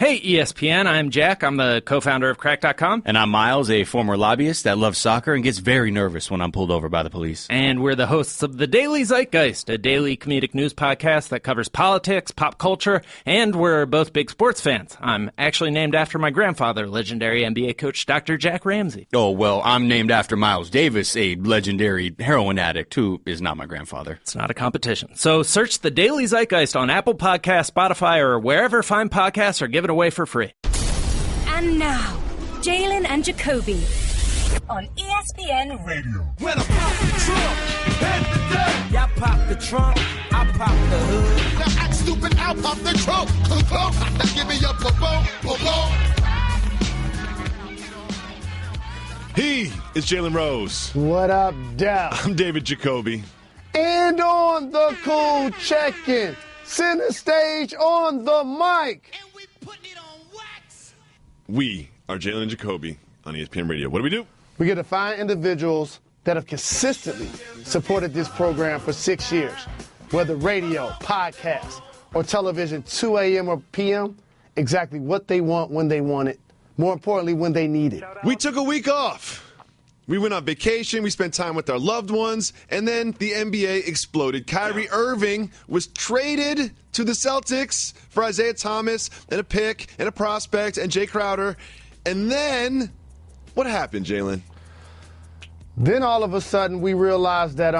Hey, ESPN, I'm Jack. I'm the co-founder of Crack.com. And I'm Miles, a former lobbyist that loves soccer and gets very nervous when I'm pulled over by the police. And we're the hosts of The Daily Zeitgeist, a daily comedic news podcast that covers politics, pop culture, and we're both big sports fans. I'm actually named after my grandfather, legendary NBA coach Dr. Jack Ramsey. Oh, well, I'm named after Miles Davis, a legendary heroin addict who is not my grandfather. It's not a competition. So search The Daily Zeitgeist on Apple Podcasts, Spotify, or wherever fine podcasts are given away for free. And now, Jalen and Jacoby on ESPN Radio. When I pop the trunk, head the deck. Y'all pop the trunk, I pop the hood. Now act stupid, I'll pop the trunk. Give me your He is Jalen Rose. What up, Def? I'm David Jacoby. And on the cool check-in, center stage on the mic. And we putting it on wax. We are Jalen and Jacoby on ESPN Radio. What do? We get to find individuals that have consistently supported this program for 6 years, whether radio, podcast, or television, 2 a.m. or p.m., exactly what they want when they want it, more importantly, when they need it. We took a week off. We went on vacation, we spent time with our loved ones, and then the NBA exploded. Kyrie Irving was traded to the Celtics for Isaiah Thomas and a pick and a prospect and Jay Crowder. And then, what happened, Jalen? Then all of a sudden we realized that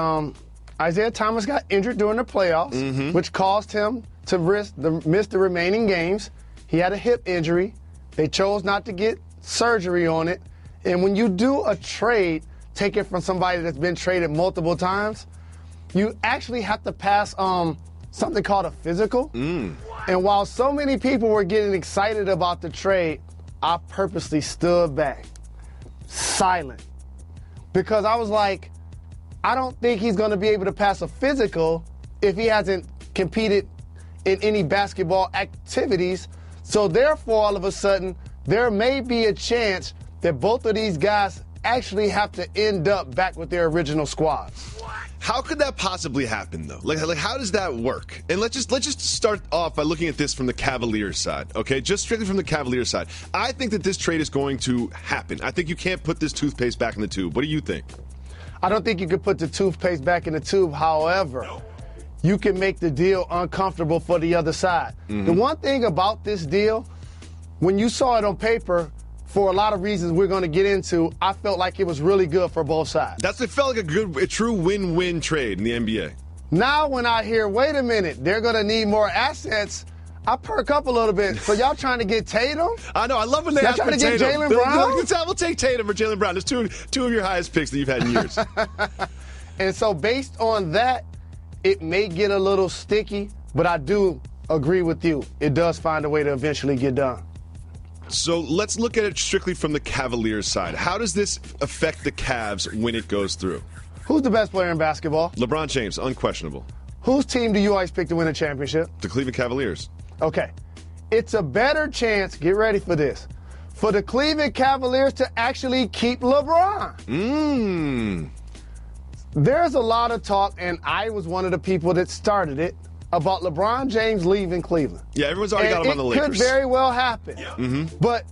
Isaiah Thomas got injured during the playoffs, which caused him to miss the remaining games. He had a hip injury. They chose not to get surgery on it. And when you do a trade, take it from somebody that's been traded multiple times, you actually have to pass something called a physical. And while so many people were getting excited about the trade, I purposely stood back, silent. Because I was like, I don't think he's going to be able to pass a physical if he hasn't competed in any basketball activities. So therefore, all of a sudden, there may be a chance that both of these guys actually have to end up back with their original squads. How could that possibly happen, though? Like how does that work? And let's just start off by looking at this from the Cavaliers side, okay? Just strictly from the Cavaliers side. I think that this trade is going to happen. I think you can't put this toothpaste back in the tube. What do you think? I don't think you could put the toothpaste back in the tube. However, you can make the deal uncomfortable for the other side. The one thing about this deal, when you saw it on paper, for a lot of reasons we're going to get into, I felt like it was really good for both sides. It felt like a true win-win trade in the NBA. Now when I hear, wait a minute, they're going to need more assets, I perk up a little bit. So y'all trying to get Tatum? I know. I love when they ask for Tatum. Y'all trying to get Jalen Brown? We'll take Tatum or Jalen Brown. There's two of your highest picks that you've had in years. And so based on that, it may get a little sticky, but I do agree with you. It does find a way to eventually get done. So let's look at it strictly from the Cavaliers side. How does this affect the Cavs when it goes through? Who's the best player in basketball? LeBron James, unquestionable. Whose team do you always pick to win a championship? The Cleveland Cavaliers. Okay. It's a better chance, get ready for this, for the Cleveland Cavaliers to actually keep LeBron. There's a lot of talk, and I was one of the people that started it, about LeBron James leaving Cleveland. Yeah, everyone's already got him on the Lakers. It could very well happen. Yeah. But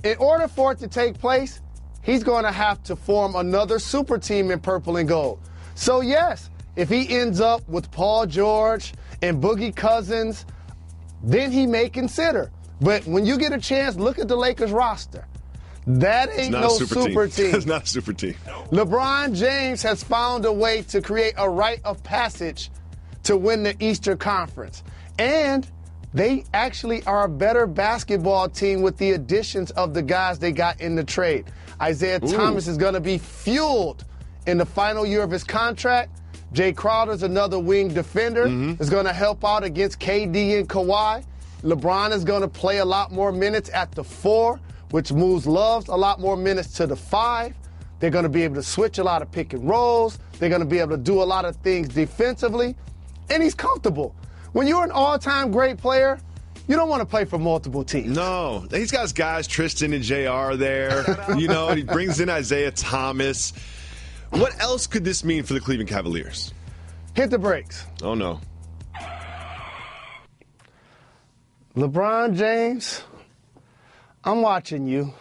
in order for it to take place, he's going to have to form another super team in purple and gold. So, yes, if he ends up with Paul George and Boogie Cousins, then he may consider. But when you get a chance, look at the Lakers roster. That ain't no super team. It's not a super team. LeBron James has found a way to create a rite of passage to win the Eastern Conference. And they actually are a better basketball team with the additions of the guys they got in the trade. Isaiah Thomas is going to be fueled in the final year of his contract. Jay Crowder's another wing defender. Is going to help out against KD and Kawhi. LeBron is going to play a lot more minutes at the 4, which moves Love's a lot more minutes to the 5. They're going to be able to switch a lot of pick and rolls. They're going to be able to do a lot of things defensively. And he's comfortable. When you're an all-time great player, you don't want to play for multiple teams. No. He's got his guys, Tristan and JR there. He brings in Isaiah Thomas. What else could this mean for the Cleveland Cavaliers? Hit the brakes. Oh, no. LeBron James I'm watching you,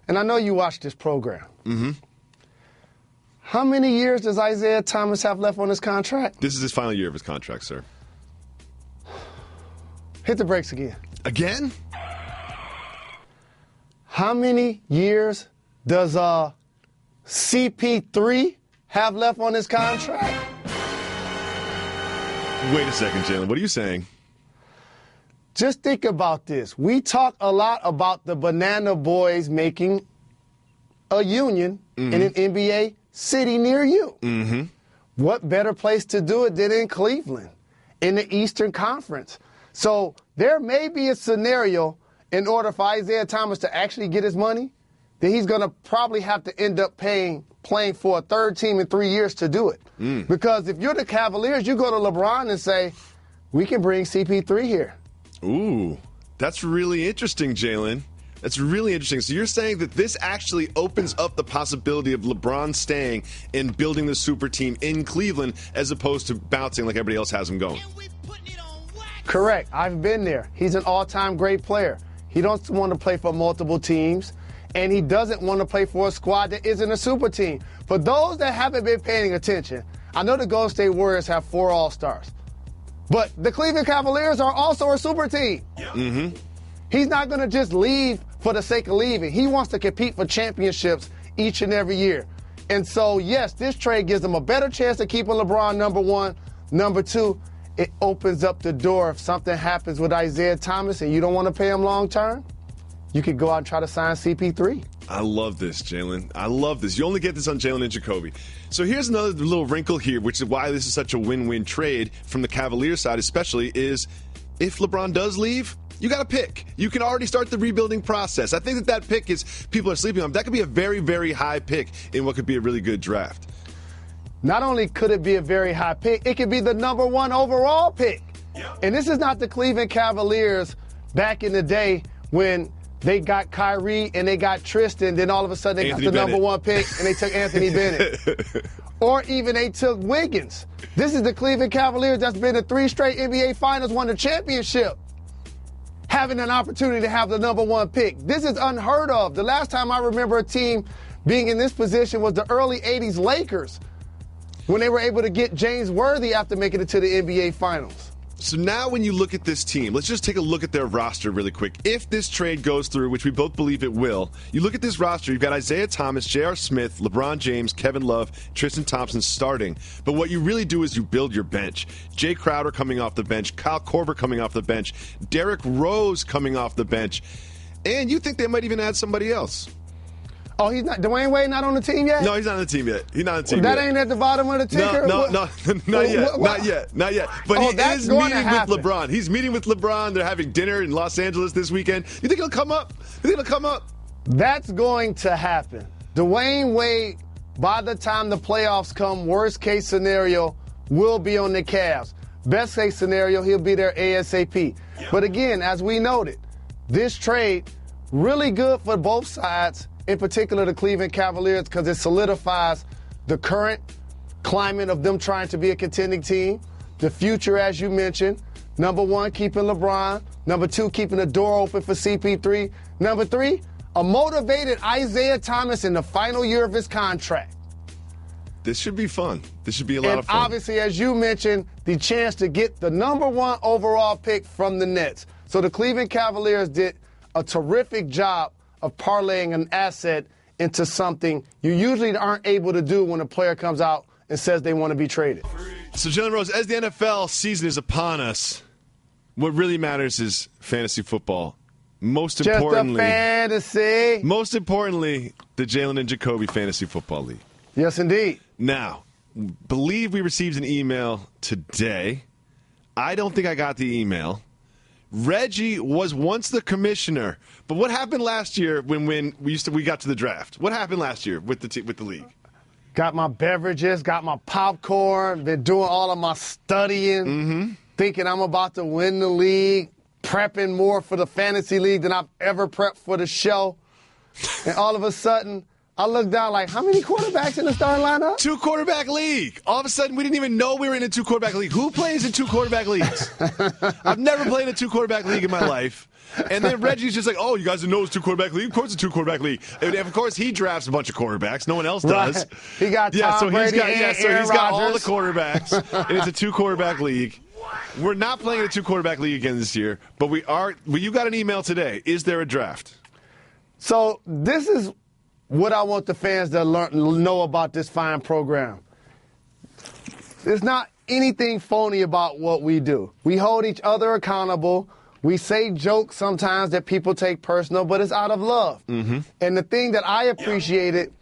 and I know you watch this program. Mm-hmm. How many years does Isaiah Thomas have left on his contract? This is his final year of his contract, sir. Hit the brakes again. Again? How many years does CP3 have left on his contract? Wait a second, Jalen. What are you saying? Just think about this. We talk a lot about the Banana Boys making a union in an NBA city near you. Mm-hmm. What better place to do it than in Cleveland, in the Eastern Conference? So there may be a scenario in order for Isaiah Thomas to actually get his money that he's going to probably have to end up playing for a third team in 3 years to do it. Because if you're the Cavaliers, you go to LeBron and say, we can bring CP3 here. Ooh, that's really interesting, Jalen. That's really interesting. So you're saying that this actually opens up the possibility of LeBron staying and building the super team in Cleveland as opposed to bouncing like everybody else has him going. Correct. I've been there. He's an all-time great player. He don't want to play for multiple teams, and he doesn't want to play for a squad that isn't a super team. For those that haven't been paying attention, I know the Golden State Warriors have 4 All-Stars, but the Cleveland Cavaliers are also a super team. Mm-hmm. He's not going to just leave for the sake of leaving. He wants to compete for championships each and every year. And so, yes, this trade gives them a better chance of keeping LeBron number one. Number two, it opens up the door. If something happens with Isaiah Thomas and you don't want to pay him long term, you could go out and try to sign CP3. I love this, Jalen. I love this. You only get this on Jalen and Jacoby. So here's another little wrinkle here, which is why this is such a win-win trade from the Cavaliers side especially, is if LeBron does leave, you got to pick. You can already start the rebuilding process. I think that pick is, people are sleeping on. That could be a very, very high pick in what could be a really good draft. Not only could it be a very high pick, it could be the number 1 overall pick. Yep. And this is not the Cleveland Cavaliers back in the day when they got Kyrie and they got Tristan, then all of a sudden they Anthony got the Bennett. number 1 pick and they took Anthony Bennett. Or even they took Wiggins. This is the Cleveland Cavaliers that's been in 3 straight NBA Finals, won the championship, having an opportunity to have the number 1 pick. This is unheard of. The last time I remember a team being in this position was the early 80s Lakers, when they were able to get James Worthy after making it to the NBA Finals. So now when you look at this team, let's just take a look at their roster really quick. If this trade goes through, which we both believe it will, you look at this roster, you've got Isaiah Thomas, J.R. Smith, LeBron James, Kevin Love, Tristan Thompson starting. But what you really do is you build your bench. Jay Crowder coming off the bench, Kyle Korver coming off the bench, Derrick Rose coming off the bench, and you think they might even add somebody else. Oh, he's not. Dwayne Wade not on the team yet? No, he's not on the team yet. He's not on the team that yet. ain't at the bottom of the ticker? No, not yet. Not yet. But he is meeting with LeBron. He's meeting with LeBron. They're having dinner in Los Angeles this weekend. You think he'll come up? That's going to happen. Dwayne Wade, by the time the playoffs come, worst case scenario, will be on the Cavs. Best case scenario, he'll be there ASAP. Yep. But again, as we noted, this trade, really good for both sides, in particular the Cleveland Cavaliers, because it solidifies the current climate of them trying to be a contending team. The future, as you mentioned, number 1, keeping LeBron. Number 2, keeping the door open for CP3. Number 3, a motivated Isaiah Thomas in the final year of his contract. This should be fun. This should be a lot of fun. And obviously, as you mentioned, the chance to get the number 1 overall pick from the Nets. So the Cleveland Cavaliers did a terrific job of parlaying an asset into something you usually aren't able to do when a player comes out and says they want to be traded. So, Jalen Rose, as the NFL season is upon us, what really matters is fantasy football. Most importantly, fantasy. Most importantly, the Jalen and Jacoby Fantasy Football League. Yes, indeed. Now, believe we received an email today. I don't think I got the email. Reggie was once the commissioner, but what happened last year when we got to the draft? What happened last year with the league? Got my beverages, got my popcorn, been doing all of my studying, thinking I'm about to win the league, prepping more for the fantasy league than I've ever prepped for the show. And all of a sudden, I looked down like, how many quarterbacks in the starting lineup? 2-quarterback league. All of a sudden, we didn't even know we were in a 2-quarterback league. Who plays in 2-quarterback leagues? I've never played in a 2-quarterback league in my life. And then Reggie's just like, oh, you guys didn't know it's 2-quarterback league? Of course it's a 2-quarterback league. And of course, he drafts a bunch of quarterbacks. No one else does. Right. He got Tom Brady and Aaron he's got all the Rodgers. quarterbacks. And it's a 2-quarterback league. We're not playing in a 2-quarterback league again this year, but we are. Well, you got an email today. Is there a draft? So this is what I want the fans to know about this fine program. There's not anything phony about what we do. We hold each other accountable. We say jokes sometimes that people take personal, but it's out of love. Mm-hmm. And the thing that I appreciated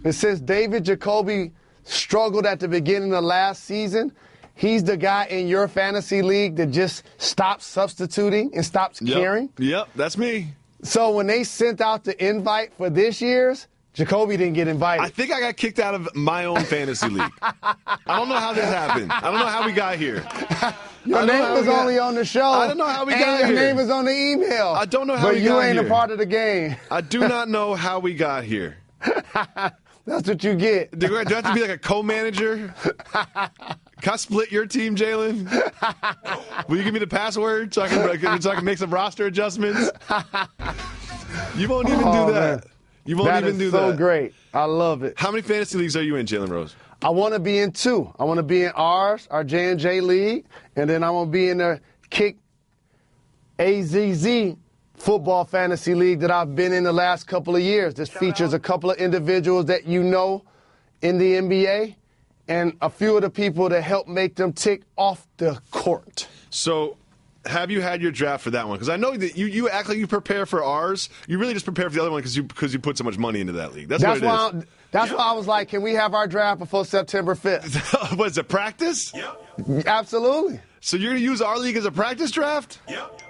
is since David Jacoby struggled at the beginning of last season, he's the guy in your fantasy league that just stops substituting and stops caring. Yep, that's me. So when they sent out the invite for this year's, Jacoby didn't get invited. I think I got kicked out of my own fantasy league. I don't know how this happened. I don't know how we got here. Your name was only on the show. I don't know how we got here. And your name is on the email. I don't know how we got here. But you ain't a part of the game. I do not know how we got here. That's what you get. Do I have to be like a co-manager? Can I split your team, Jalen? Will you give me the password so I can make some roster adjustments? You won't even do that. Man. You won't even do that. That is so great. I love it. How many fantasy leagues are you in, Jalen Rose? I want to be in 2. I want to be in ours, our J&J league, and then I want to be in the Kick AZZ football fantasy league that I've been in the last couple of years. This features a couple of individuals that you know in the NBA and a few of the people that help make them tick off the court. So have you had your draft for that one? Because I know that you act like you prepare for ours. You really just prepare for the other one because you put so much money into that league. That's what it is. That's why I was like, can we have our draft before September 5th? What is it, practice? Yep. Absolutely. So you're going to use our league as a practice draft? Yep.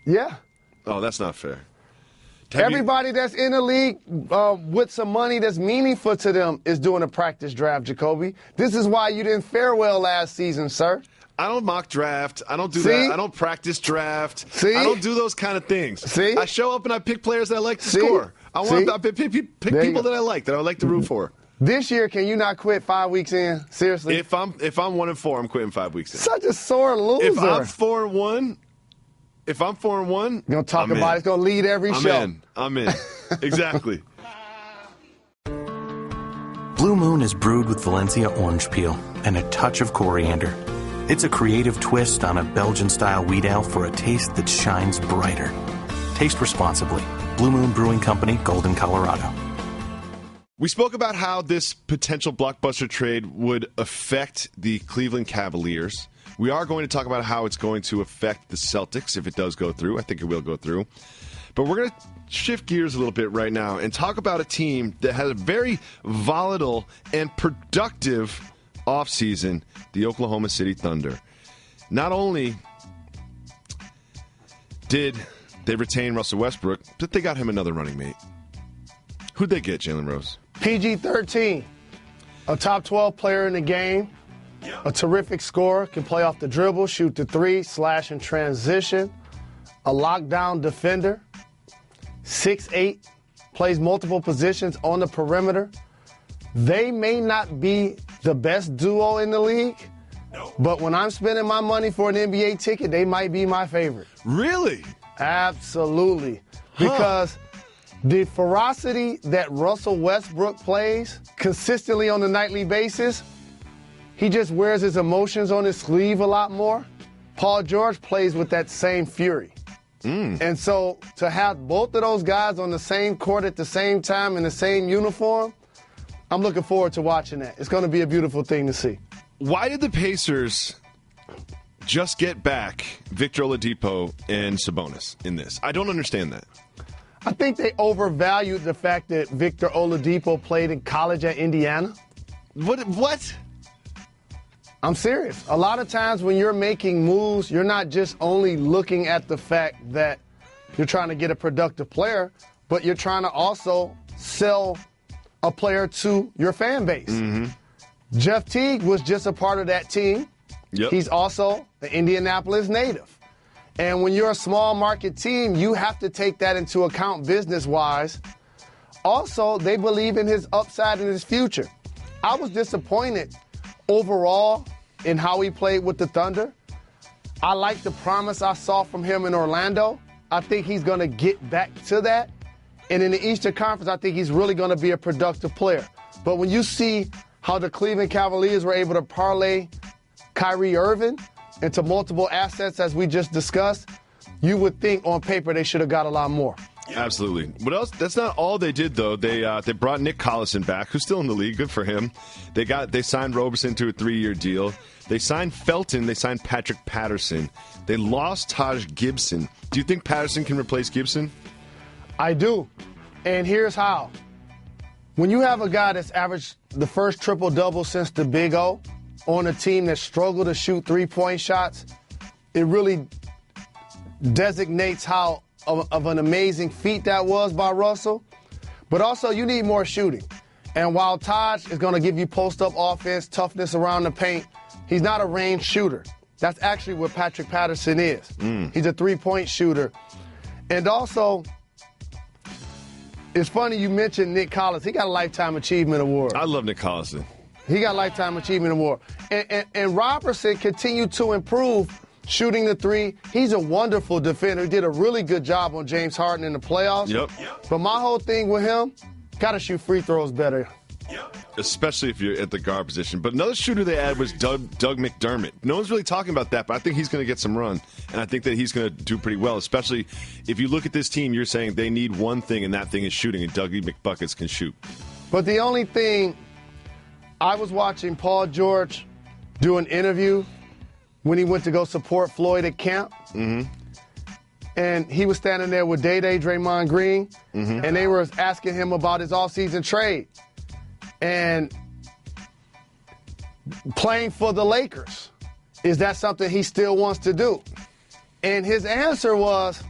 Yeah. Oh, that's not fair. Everybody that's in the league with some money that's meaningful to them is doing a practice draft, Jacoby. This is why you didn't fare well last season, sir. I don't mock draft. I don't do that. I don't practice draft. See? I don't do those kind of things. See? I show up and I pick players that I like to score. I pick people that I like to root for. This year, can you not quit 5 weeks in? Seriously? If I'm 1-4, I'm quitting 5 weeks in. Such a sore loser. If I'm 4-1, you're gonna talk about it. It's gonna lead every show. I'm in. Exactly. Blue Moon is brewed with Valencia orange peel and a touch of coriander. It's a creative twist on a Belgian-style wheat ale for a taste that shines brighter. Taste responsibly. Blue Moon Brewing Company, Golden, Colorado. We spoke about how this potential blockbuster trade would affect the Cleveland Cavaliers. We are going to talk about how it's going to affect the Celtics if it does go through. I think it will go through. But we're going to shift gears a little bit right now and talk about a team that has a very volatile and productive offseason, the Oklahoma City Thunder. Not only did they retain Russell Westbrook, but they got him another running mate. Who'd they get, Jalen Rose? PG-13, a top 12 player in the game, a terrific scorer, can play off the dribble, shoot the three, slash and transition, a lockdown defender, 6'8", plays multiple positions on the perimeter. They may not be the best duo in the league, but when I'm spending my money for an NBA ticket, they might be my favorite. Really? Absolutely. Because the ferocity that Russell Westbrook plays consistently on a nightly basis, he just wears his emotions on his sleeve a lot more. Paul George plays with that same fury. And so to have both of those guys on the same court at the same time in the same uniform, I'm looking forward to watching that. It's going to be a beautiful thing to see. Why did the Pacers just get back Victor Oladipo and Sabonis in this? I don't understand that. I think they overvalued the fact that Victor Oladipo played in college at Indiana. What? I'm serious. A lot of times when you're making moves, you're not just only looking at the fact that you're trying to get a productive player, but you're trying to also sell a player to your fan base. Mm-hmm. Jeff Teague was just a part of that team. Yep. He's also an Indianapolis native. And when you're a small market team, you have to take that into account business-wise. Also, they believe in his upside and his future. I was disappointed overall in how he played with the Thunder. I like the promise I saw from him in Orlando. I think he's going to get back to that. And in the Eastern Conference, I think he's really going to be a productive player. But when you see how the Cleveland Cavaliers were able to parlay Kyrie Irving into multiple assets, as we just discussed, you would think on paper they should have got a lot more. Absolutely. What else? That's not all they did, though. They brought Nick Collison back, who's still in the league. Good for him. They signed Roberson to a 3-year deal. They signed Felton. They signed Patrick Patterson. They lost Taj Gibson. Do you think Patterson can replace Gibson? I do. And here's how. When you have a guy that's averaged the first triple-double since the Big O on a team that struggled to shoot three-point shots, it really designates how of an amazing feat that was by Russell. But also, you need more shooting. And while Taj is going to give you post-up offense, toughness around the paint, he's not a range shooter. That's actually what Patrick Patterson is. He's a three-point shooter. And also, it's funny you mentioned Nick Collins. He got a Lifetime Achievement Award. I love Nick Collison. He got a Lifetime Achievement Award. And Robertson continued to improve shooting the three. He's a wonderful defender. He did a really good job on James Harden in the playoffs. Yep. But my whole thing with him, got to shoot free throws better. Especially if you're at the guard position. But another shooter they had was Doug McDermott. No one's really talking about that, but I think he's going to get some run. And I think that he's going to do pretty well, especially if you look at this team, you're saying they need one thing, and that thing is shooting, and Dougie McBuckets can shoot. But the only thing, I was watching Paul George do an interview when he went to go support Floyd at camp. And he was standing there with Day-Day, Draymond Green, and they were asking him about his offseason trade. And playing for the Lakers, is that something he still wants to do? And his answer was,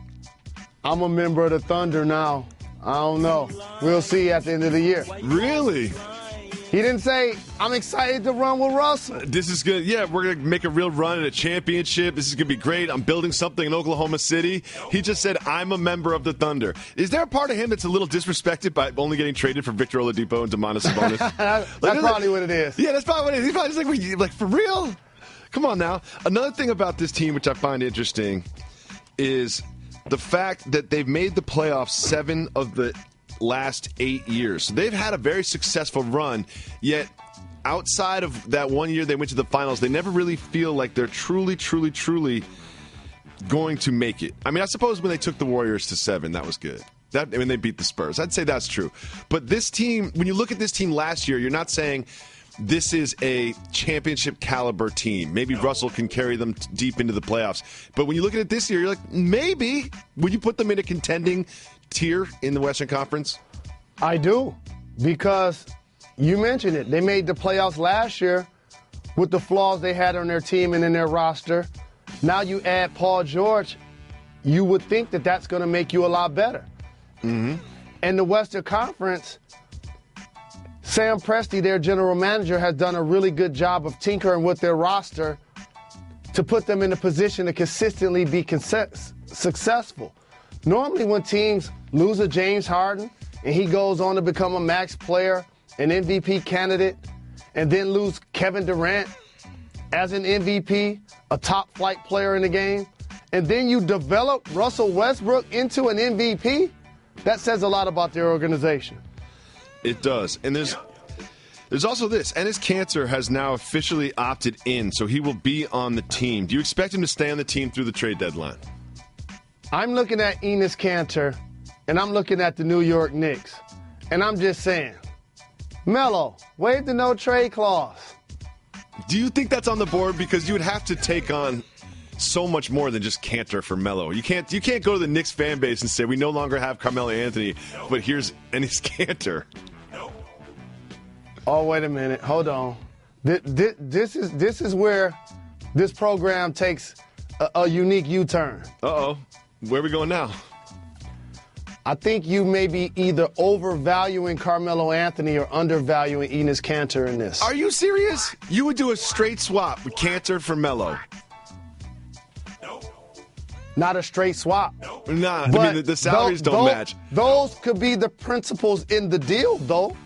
I'm a member of the Thunder now. I don't know. We'll see at the end of the year. Really? He didn't say, I'm excited to run with Russell. This is good. Yeah, we're going to make a real run at a championship. This is going to be great. I'm building something in Oklahoma City. He just said, I'm a member of the Thunder. Is there a part of him that's a little disrespected by only getting traded for Victor Oladipo and Domantas Sabonis? That's probably what it is. Yeah, that's probably what it is. He's probably just like, for real? Come on now. Another thing about this team, which I find interesting, is the fact that they've made the playoffs 7 of the last 8 years. So they've had a very successful run, yet outside of that 1 year they went to the finals, they never really feel like they're truly going to make it. I mean, I suppose when they took the Warriors to 7, that was good. When they beat the Spurs, I'd say that's true. But this team, when you look at this team last year, you're not saying this is a championship caliber team. Maybe Russell can carry them deep into the playoffs. But when you look at it this year, you're like, maybe. Would you put them in a contending tier in the Western Conference? I do, because you mentioned it. They made the playoffs last year with the flaws they had on their team and in their roster. Now you add Paul George, you would think that that's going to make you a lot better. And the Western Conference, Sam Presti, their general manager, has done a really good job of tinkering with their roster to put them in a position to consistently be successful. Normally when teams lose a James Harden and he goes on to become a max player, an MVP candidate, and then lose Kevin Durant as an MVP, a top flight player in the game, and then you develop Russell Westbrook into an MVP, that says a lot about their organization. It does. And there's also this. Enes Kanter has now officially opted in, so he will be on the team. Do you expect him to stay on the team through the trade deadline? I'm looking at Enes Kanter, and I'm looking at the New York Knicks, and I'm just saying, Melo, waive the no-trade clause. Do you think that's on the board? Because you would have to take on so much more than just Kanter for Melo. You can't go to the Knicks fan base and say, we no longer have Carmelo Anthony, but here's Enes Kanter. Oh, wait a minute. Hold on. This is where this program takes a unique U-turn. Uh-oh. Where are we going now? I think you may be either overvaluing Carmelo Anthony or undervaluing Enes Kanter in this. Are you serious? You would do a straight swap with Kanter for Melo. not a straight swap. Nah, But I mean, the salaries don't match. Those could be the principles in the deal, though.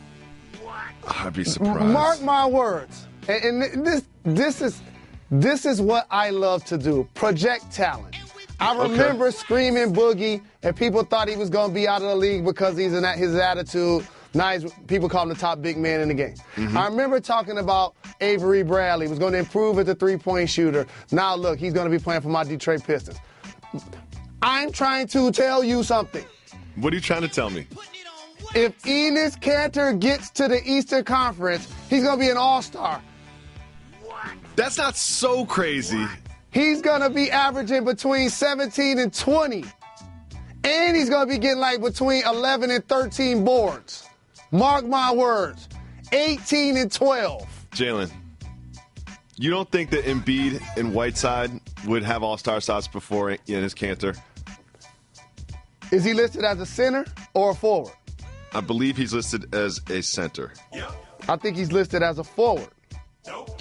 I'd be surprised. Mark my words. And this is what I love to do. Project talent. I remember screaming Boogie, and people thought he was going to be out of the league because his attitude. Now people call him the top big man in the game. I remember talking about Avery Bradley was going to improve as a three-point shooter. Now look, he's going to be playing for my Detroit Pistons. I'm trying to tell you something. What are you trying to tell me? If Enes Kanter gets to the Eastern Conference, he's going to be an all-star. That's not so crazy. He's going to be averaging between 17 and 20. And he's going to be getting like between 11 and 13 boards. Mark my words. 18 and 12. Jalen, you don't think that Embiid and Whiteside would have all-star shots before Enes Kanter? Is he listed as a center or a forward? I believe he's listed as a center. I think he's listed as a forward.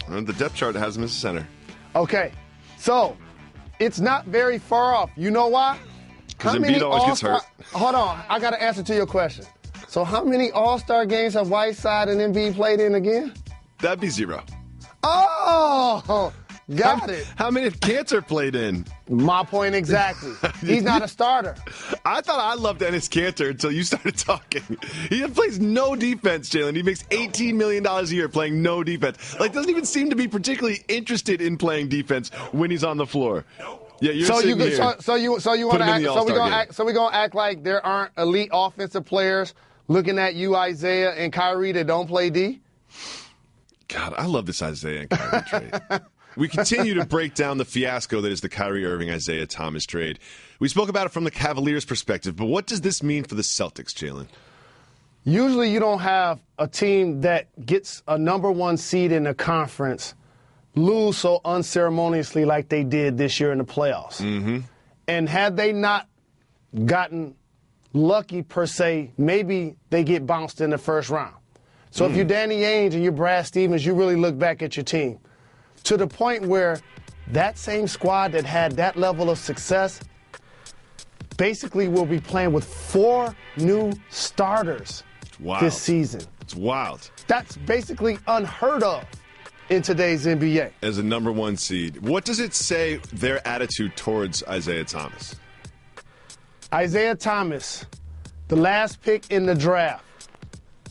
The depth chart has him as a center. Okay, so it's not very far off. You know why? Because Embiid always gets hurt. Hold on, I got to answer to your question. So how many all-star games have Whiteside and Embiid played in again? That'd be 0. Oh, got it. How many have Kanter played in? My point exactly. He's not a starter. I thought I loved Enes Kanter until you started talking. He plays no defense, Jalen. He makes $18 million a year playing no defense. Like, doesn't even seem to be particularly interested in playing defense when he's on the floor. Yeah, you're sitting here. So you want to act? So we're gonna act like there aren't elite offensive players looking at you, Isaiah and Kyrie, that don't play D? God, I love this Isaiah and Kyrie trade. We continue to break down the fiasco that is the Kyrie Irving-Isaiah Thomas trade. We spoke about it from the Cavaliers' perspective, but what does this mean for the Celtics, Jalen? Usually you don't have a team that gets a number 1 seed in the conference lose so unceremoniously like they did this year in the playoffs. And had they not gotten lucky per se, maybe they get bounced in the first round. So if you're Danny Ainge and you're Brad Stevens, you really look back at your team to the point where that same squad that had that level of success basically will be playing with 4 new starters this season. It's wild. That's basically unheard of in today's NBA. As a number 1 seed, what does it say their attitude towards Isaiah Thomas? Isaiah Thomas, the last pick in the draft,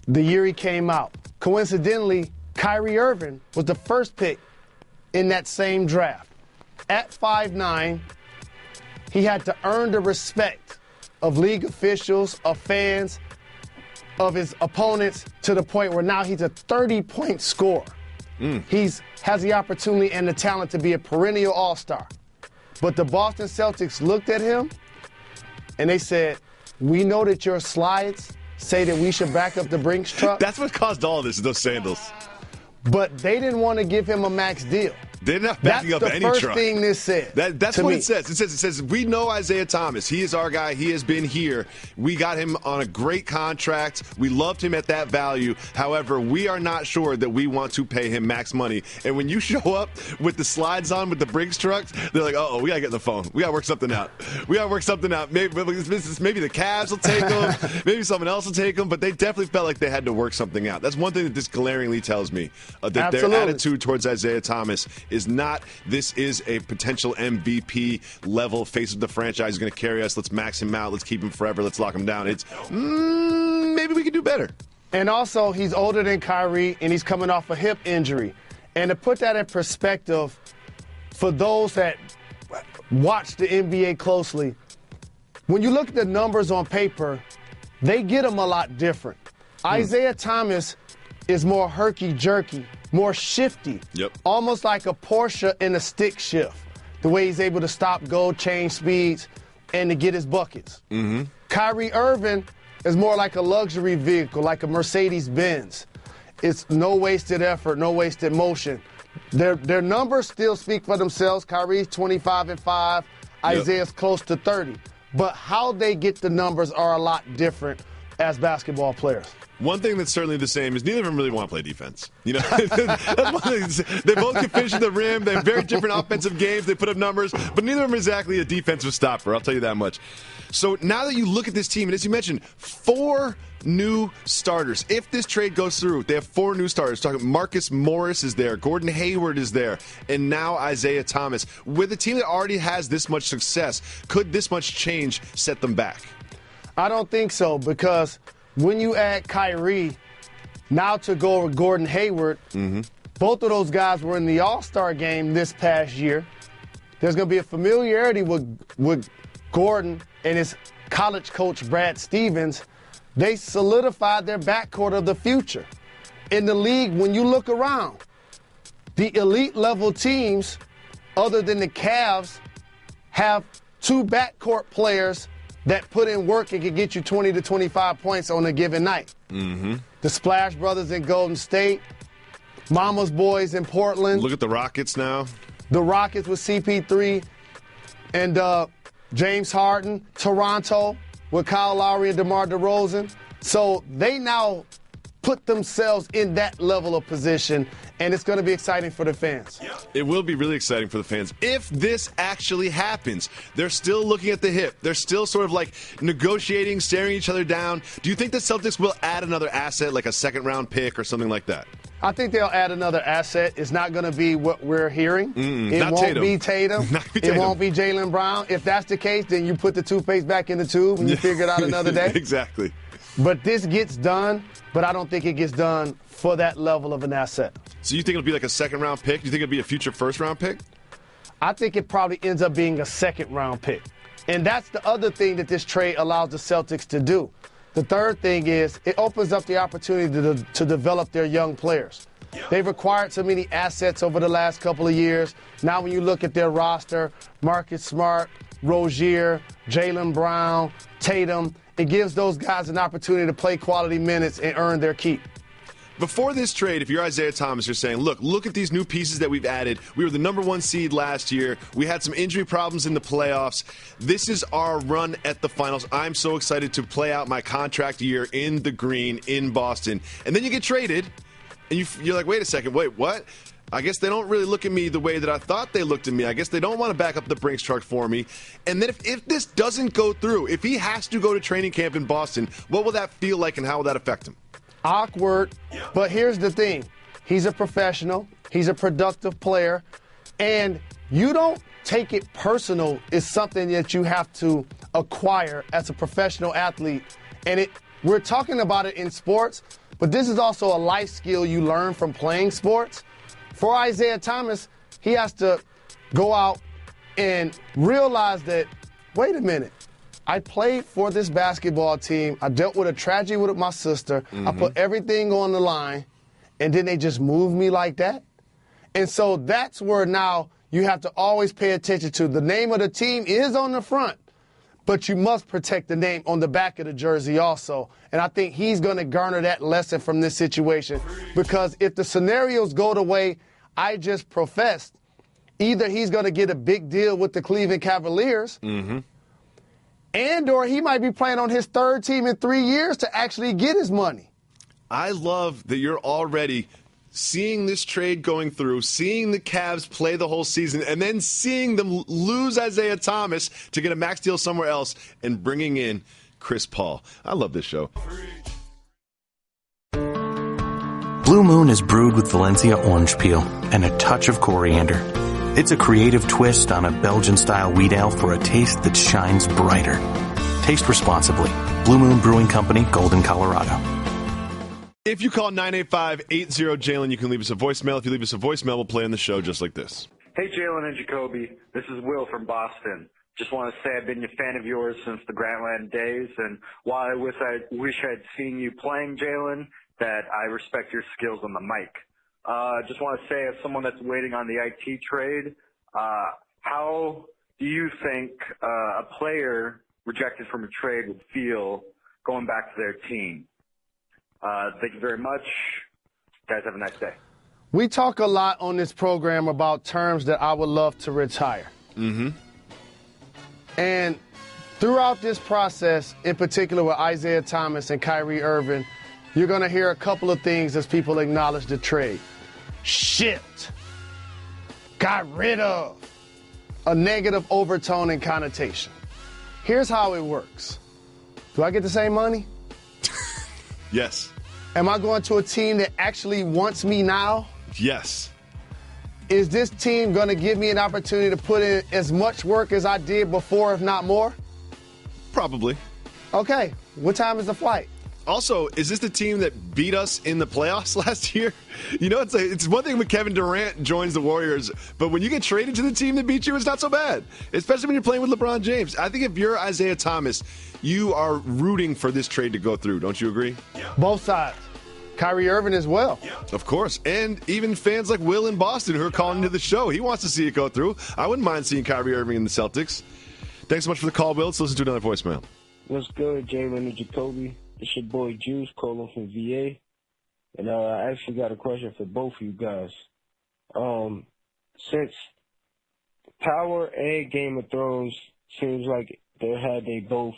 the year he came out. Coincidentally, Kyrie Irving was the first pick in that same draft. At 5'9", he had to earn the respect of league officials, of fans, of his opponents, to the point where now he's a 30-point scorer. He has the opportunity and the talent to be a perennial all-star. But the Boston Celtics looked at him and they said, we know that your slides say that we should back up the Brinks truck. That's what caused all of this, those sandals. But they didn't want to give him a max deal. They're not backing up any truck. That's the first thing this said. That's what it says. It says, we know Isaiah Thomas. He is our guy. He has been here. We got him on a great contract. We loved him at that value. However, we are not sure that we want to pay him max money. And when you show up with the slides on with the Brinks trucks, they're like, uh-oh, we got to get on the phone. We got to work something out. Maybe the Cavs will take him. Maybe someone else will take him. But they definitely felt like they had to work something out. That's one thing that this glaringly tells me, that their attitude towards Isaiah Thomas is not, this is a potential MVP level face of the franchise. He's going to carry us. Let's max him out. Let's keep him forever. Let's lock him down. It's maybe we can do better. And also, he's older than Kyrie, and he's coming off a hip injury. And to put that in perspective, for those that watch the NBA closely, when you look at the numbers on paper, they get them a lot different. Isaiah Thomas is more herky-jerky, more shifty, almost like a Porsche in a stick shift, the way he's able to stop, go, change speeds, and to get his buckets. Kyrie Irving is more like a luxury vehicle, like a Mercedes-Benz. It's no wasted effort, no wasted motion. Their numbers still speak for themselves. Kyrie's 25-5, Isaiah's close to 30. But how they get the numbers are a lot different as basketball players. One thing that's certainly the same is neither of them really want to play defense. You know, that's one thing. They both can finish at the rim. They have very different offensive games. They put up numbers, but neither of them is exactly a defensive stopper. I'll tell you that much. So now that you look at this team, and as you mentioned, 4 new starters. If this trade goes through, they have 4 new starters. Talking Marcus Morris is there, Gordon Hayward is there, and now Isaiah Thomas. With a team that already has this much success, could this much change set them back? I don't think so, because when you add Kyrie, now to go with Gordon Hayward, both of those guys were in the All-Star game this past year. There's going to be a familiarity with Gordon and his college coach, Brad Stevens. They solidified their backcourt of the future. In the league, when you look around, the elite-level teams, other than the Cavs, have 2 backcourt players that put in work and can get you 20 to 25 points on a given night. The Splash Brothers in Golden State, Mama's Boys in Portland. Look at the Rockets now. The Rockets with CP3 and James Harden. Toronto with Kyle Lowry and DeMar DeRozan. So they now put themselves in that level of position, and it's going to be exciting for the fans. It will be really exciting for the fans. If this actually happens, they're still looking at the hip. They're still sort of like negotiating, staring each other down. Do you think the Celtics will add another asset, like a second-round pick or something like that? I think they'll add another asset. It's not going to be what we're hearing. It not won't Tatum. be Tatum. Not be It Tatum. won't be Jaylen Brown. If that's the case, then you put the toothpaste back in the tube and you figure it out another day. Exactly. But this gets done, but I don't think it gets done for that level of an asset. So you think it'll be like a second-round pick? You think it'll be a future first-round pick? I think it probably ends up being a second-round pick. And that's the other thing that this trade allows the Celtics to do. The third thing is it opens up the opportunity to develop their young players. They've acquired so many assets over the last couple of years. Now when you look at their roster, Marcus Smart, Rozier, Jaylen Brown, Tatum, it gives those guys an opportunity to play quality minutes and earn their keep. Before this trade, if you're Isaiah Thomas, you're saying, look at these new pieces that we've added. We were the #1 seed last year. We had some injury problems in the playoffs. This is our run at the finals. I'm so excited to play out my contract year in the green in Boston. And then you get traded, and you're like, wait a second, wait, what? I guess they don't really look at me the way that I thought they looked at me. I guess they don't want to back up the Brinks truck for me. And then if this doesn't go through, if he has to go to training camp in Boston, what will that feel like and how will that affect him? Awkward, but here's the thing. He's a professional. He's a productive player. And you don't take it personal. It's something that you have to acquire as a professional athlete. And we're talking about it in sports, but this is also a life skill you learn from playing sports. For Isaiah Thomas, he has to go out and realize that, wait a minute, I played for this basketball team. I dealt with a tragedy with my sister. I put everything on the line, and then they just moved me like that. And so that's where now you have to always pay attention to. The name of the team is on the front, but you must protect the name on the back of the jersey also. And I think he's going to garner that lesson from this situation, because if the scenarios go the way I just professed, either he's going to get a big deal with the Cleveland Cavaliers, and or he might be playing on his 3rd team in 3 years to actually get his money. I love that you're already seeing this trade going through, seeing the Cavs play the whole season, and then seeing them lose Isaiah Thomas to get a max deal somewhere else and bringing in Chris Paul. I love this show. Blue Moon is brewed with Valencia orange peel and a touch of coriander. It's a creative twist on a Belgian-style wheat ale for a taste that shines brighter. Taste responsibly. Blue Moon Brewing Company, Golden, Colorado. If you call 985-80-JALEN, you can leave us a voicemail. If you leave us a voicemail, we'll play on the show just like this. Hey, Jalen and Jacoby. This is Will from Boston. Just want to say I've been a fan of yours since the Grantland days, and while I wish I'd seen you playing, Jalen, that I respect your skills on the mic. Just want to say, as someone that's waiting on the IT trade, how do you think a player rejected from a trade would feel going back to their team? Thank you very much. Guys, have a nice day. We talk a lot on this program about terms that I would love to retire. And Throughout this process, in particular with Isaiah Thomas and Kyrie Irving, you're going to hear a couple of things as people acknowledge the trade. Shipped. Got rid of. A negative overtone and connotation. Here's how it works. Do I get the same money? Yes. Am I going to a team that actually wants me now? Yes. Is this team going to give me an opportunity to put in as much work as I did before, if not more? Probably. Okay. What time is the flight? Also, is this the team that beat us in the playoffs last year? You know, it's one thing when Kevin Durant joins the Warriors, but when you get traded to the team that beat you, it's not so bad, especially when you're playing with LeBron James. I think if you're Isaiah Thomas, you are rooting for this trade to go through. Don't you agree? Yeah. Both sides. Kyrie Irving as well. Yeah. Of course. And even fans like Will in Boston who are calling into the show. He wants to see it go through. I wouldn't mind seeing Kyrie Irving in the Celtics. Thanks so much for the call, Will. Let's listen to another voicemail. What's good, Jalen Jacoby? It's your boy Juice calling from VA. And I actually got a question for both of you guys. Since Power and Game of Thrones seems like they had their both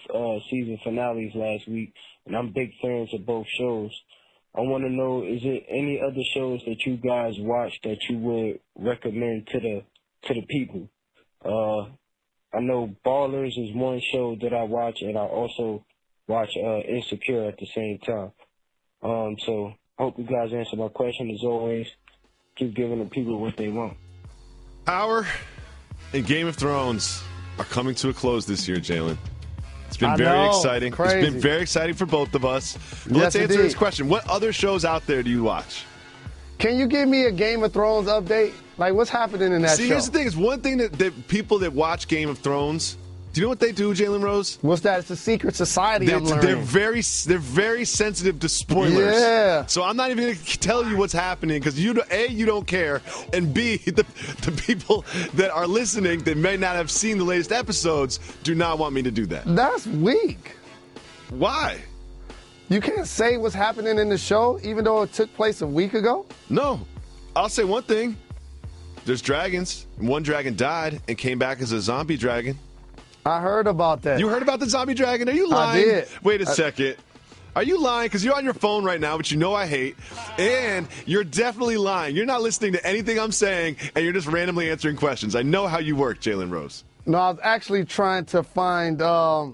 season finales last week, and I'm big fans of both shows, I want to know, is there any other shows that you guys watch that you would recommend to the people? I know Ballers is one show that I watch, and I also watch Insecure at the same time. So hope you guys answer my question. As always, keep giving the people what they want. Power and Game of Thrones are coming to a close this year, Jalen. It's been very exciting. Crazy. It's been very exciting for both of us. Let's answer this question. What other shows out there do you watch? Can you give me a Game of Thrones update? Like, what's happening in that show? See, here's the thing. It's one thing that people that watch Game of Thrones, do you know what they do, Jalen Rose? What's that? It's a secret society, I'm learning. They're very sensitive to spoilers. Yeah. So I'm not even going to tell you what's happening because you don't care, and B, the people that are listening that may not have seen the latest episodes do not want me to do that. That's weak. Why? You can't say what's happening in the show even though it took place a week ago? No. I'll say one thing. There's dragons. One dragon died and came back as a zombie dragon. I heard about that. You heard about the zombie dragon? Are you lying? I did. Wait a second. Are you lying? Because you're on your phone right now, which you know I hate, and you're definitely lying. You're not listening to anything I'm saying, and you're just randomly answering questions. I know how you work, Jalen Rose. No, I was actually trying to find a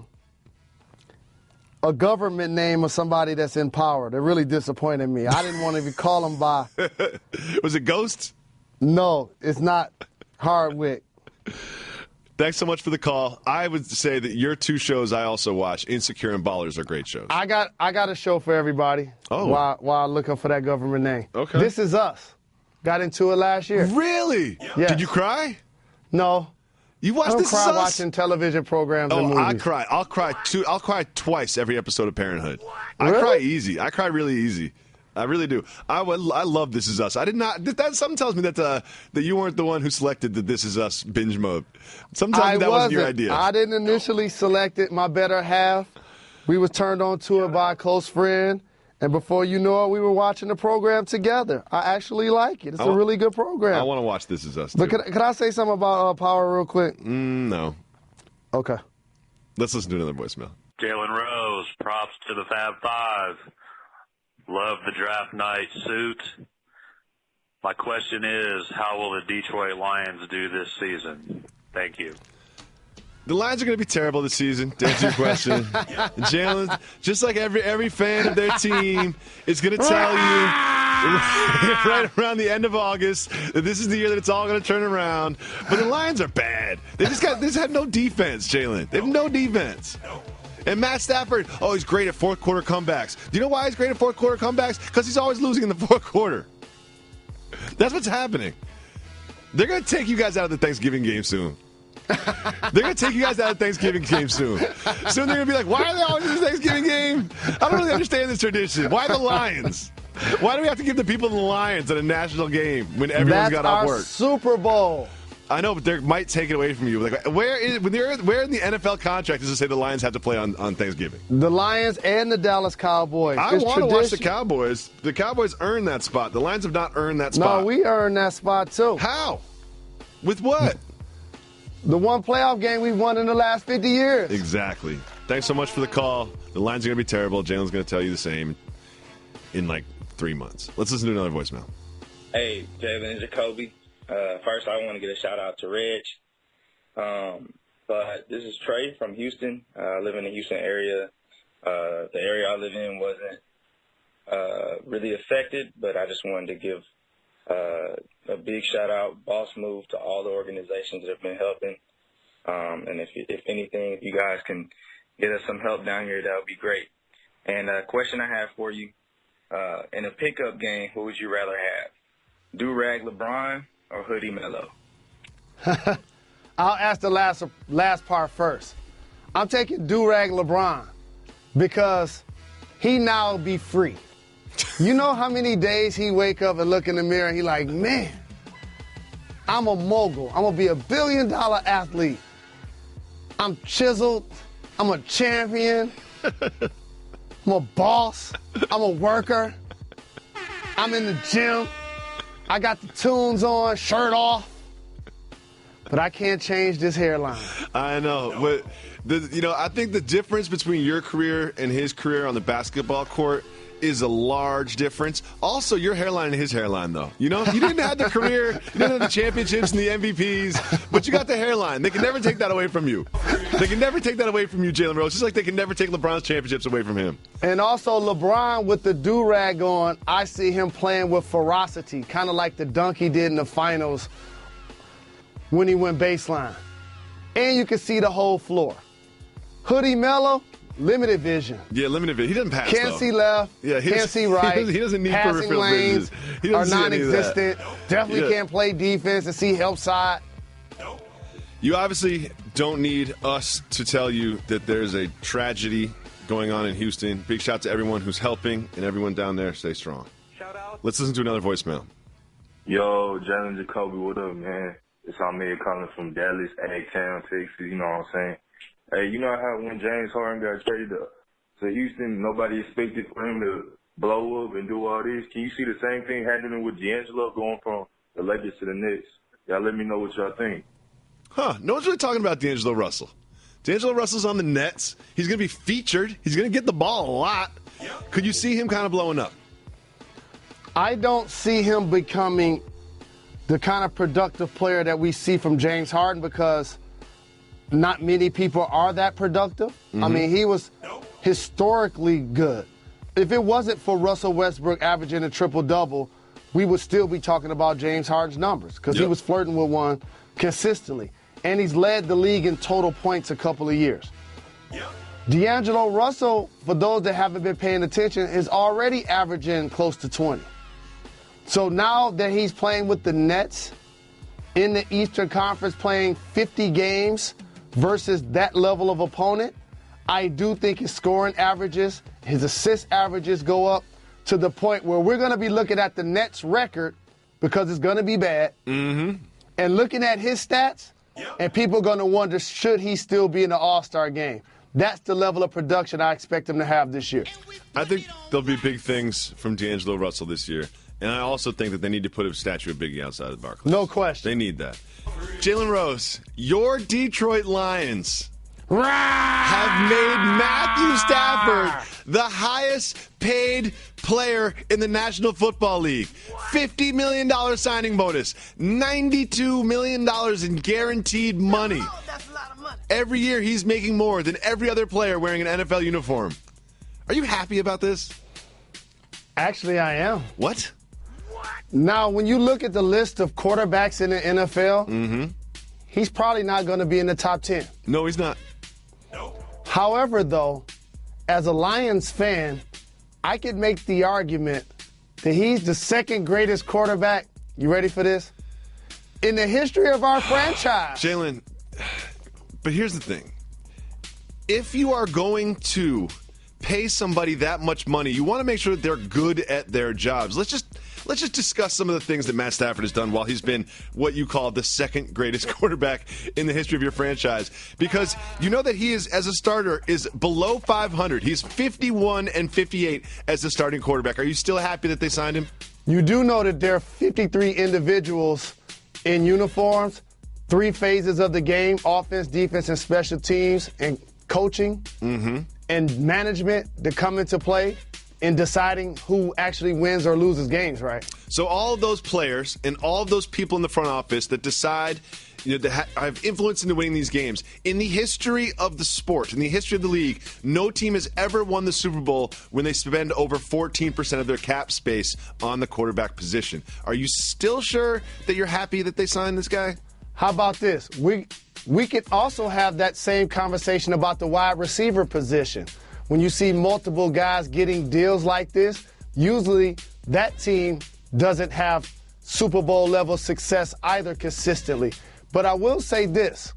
government name of somebody that's in power. That really disappointed me. I didn't want to even call them by. Was it Ghost? No, it's not Hardwick. Thanks so much for the call. I would say that your two shows I also watch, Insecure and Ballers, are great shows. I got a show for everybody. Oh. While looking for that government name. Okay. This Is Us. Got into it last year. Really? Yes. Did you cry? No. You watched I don't This Is cry Us? watching television programs and movies. I cry. I'll cry twice every episode of Parenthood. Really? I cry easy. I cry really easy. I really do. I love This Is Us. I did not. Something tells me that you weren't the one who selected the This Is Us binge mode. Sometimes that wasn't your idea. I didn't initially select it. My better half. We was turned on to it by a close friend, and before you know it, we were watching the program together. I actually like it. It's a really good program. I want to watch This Is Us too. But could I say something about Power real quick? No. Okay. Let's listen to another voicemail. Jalen Rose, props to the Fab Five. Love the draft night suit. My question is, how will the Detroit Lions do this season? Thank you. The Lions are going to be terrible this season, to answer your question. Jalen, just like every fan of their team, is going to tell you right around the end of August that this is the year that it's all going to turn around. But the Lions are bad. They just have no defense, Jalen. They have no defense. And Matt Stafford, he's great at fourth quarter comebacks. Do you know why he's great at fourth quarter comebacks? Because he's always losing in the fourth quarter. That's what's happening. They're going to take you guys out of the Thanksgiving game soon. They're going to take you guys out of the Thanksgiving game soon. Soon they're going to be like, why are they always in the Thanksgiving game? I don't really understand this tradition. Why the Lions? Why do we have to give the people the Lions at a national game when everyone's got off work? That's Super Bowl. I know, but they might take it away from you. Like, where in the NFL contract does it say the Lions have to play on Thanksgiving? The Lions and the Dallas Cowboys. I want to watch the Cowboys. The Cowboys earned that spot. The Lions have not earned that spot. No, we earned that spot too. How? With what? the one playoff game we've won in the last 50 years. Exactly. Thanks so much for the call. The lines are going to be terrible. Jalen's going to tell you the same in like 3 months. Let's listen to another voicemail. Hey, Jalen Jacoby. First, I want to get a shout-out to Reg. But this is Trey from Houston. I live in the Houston area. The area I live in wasn't really affected, but I just wanted to give a big shout-out, boss move, to all the organizations that have been helping. And if anything, if you guys can get us some help down here, that would be great. And a question I have for you, in a pickup game, who would you rather have? Do-Rag LeBron or Hoodie Melo? I'll ask the last part first. I'm taking Do-Rag LeBron because he now be free. You know how many days he wake up and look in the mirror and he like, man, I'm a mogul. I'm going to be $1 billion athlete. I'm chiseled. I'm a champion. I'm a boss. I'm a worker. I'm in the gym. I got the tunes on, shirt off. But I can't change this hairline. I know. But, I think the difference between your career and his career on the basketball court is a large difference. Also, your hairline and his hairline, though. You didn't have the career, you didn't have the championships and the MVPs, but you got the hairline. They can never take that away from you. They can never take that away from you, Jalen Rose, just like they can never take LeBron's championships away from him. And also, LeBron with the do-rag on, I see him playing with ferocity, kind of like the dunk he did in the finals when he went baseline. And you can see the whole floor. Hoodie Melo, limited vision. Yeah, limited vision. He doesn't pass, Can't see left, can't see right. He doesn't need passing peripheral lanes vision. He doesn't are see any of that. non-existent. Definitely can't play defense and see help side. You obviously don't need us to tell you that there's a tragedy going on in Houston. Big shout out to everyone who's helping and everyone down there. Stay strong. Shout out. Let's listen to another voicemail. Yo, Jalen Jacoby, what up, man? It's Ahmed calling from Dallas, Agtown, Texas. You know what I'm saying? Hey, you know how when James Harden got traded to Houston, nobody expected for him to blow up and do all this? Can you see the same thing happening with D'Angelo going from the Lakers to the Knicks? Y'all let me know what y'all think. No one's really talking about D'Angelo Russell. D'Angelo Russell's on the Nets. He's going to be featured. He's going to get the ball a lot. Could you see him kind of blowing up? I don't see him becoming the kind of productive player that we see from James Harden because not many people are that productive. Mm-hmm. I mean, he was historically good. If it wasn't for Russell Westbrook averaging a triple-double, we would still be talking about James Harden's numbers because he was flirting with one consistently. And he's led the league in total points a couple of years. D'Angelo Russell, for those that haven't been paying attention, is already averaging close to 20. So now that he's playing with the Nets in the Eastern Conference, playing 50 games versus that level of opponent, I do think his scoring averages, his assist averages go up to the point where we're going to be looking at the Nets record because it's going to be bad. Mm-hmm. And looking at his stats, and people are going to wonder, should he still be in the All-Star game? That's the level of production I expect him to have this year. I think there'll be big things from D'Angelo Russell this year. And I also think that they need to put a statue of Biggie outside of Barclays. No question. They need that. Jalen Rose, your Detroit Lions have made Matthew Stafford the highest paid player in the National Football League. $50 million signing bonus, $92 million in guaranteed money. That's a lot of money. Every year he's making more than every other player wearing an NFL uniform. Are you happy about this? Actually, I am. What? Now, when you look at the list of quarterbacks in the NFL, he's probably not going to be in the top 10. No, he's not. However, though, as a Lions fan, I could make the argument that he's the second greatest quarterback. You ready for this? In the history of our franchise. Jalen, but here's the thing. If you are going to pay somebody that much money, you want to make sure that they're good at their jobs. Let's just discuss some of the things that Matt Stafford has done while he's been what you call the second greatest quarterback in the history of your franchise. Because you know that he is, as a starter, is below 500. He's 51-58 as the starting quarterback. Are you still happy that they signed him? You do know that there are 53 individuals in uniforms 3 phases of the game: offense, defense, and special teams, and coaching and management that come into play in deciding who actually wins or loses games, right? So all of those players and all of those people in the front office that decide, that have influence into winning these games. In the history of the sport, in the history of the league, no team has ever won the Super Bowl when they spend over 14% of their cap space on the quarterback position. Are you still sure that you're happy that they signed this guy? How about this? We could also have that same conversation about the wide receiver position. When you see multiple guys getting deals like this, usually that team doesn't have Super Bowl level success either consistently. But I will say this.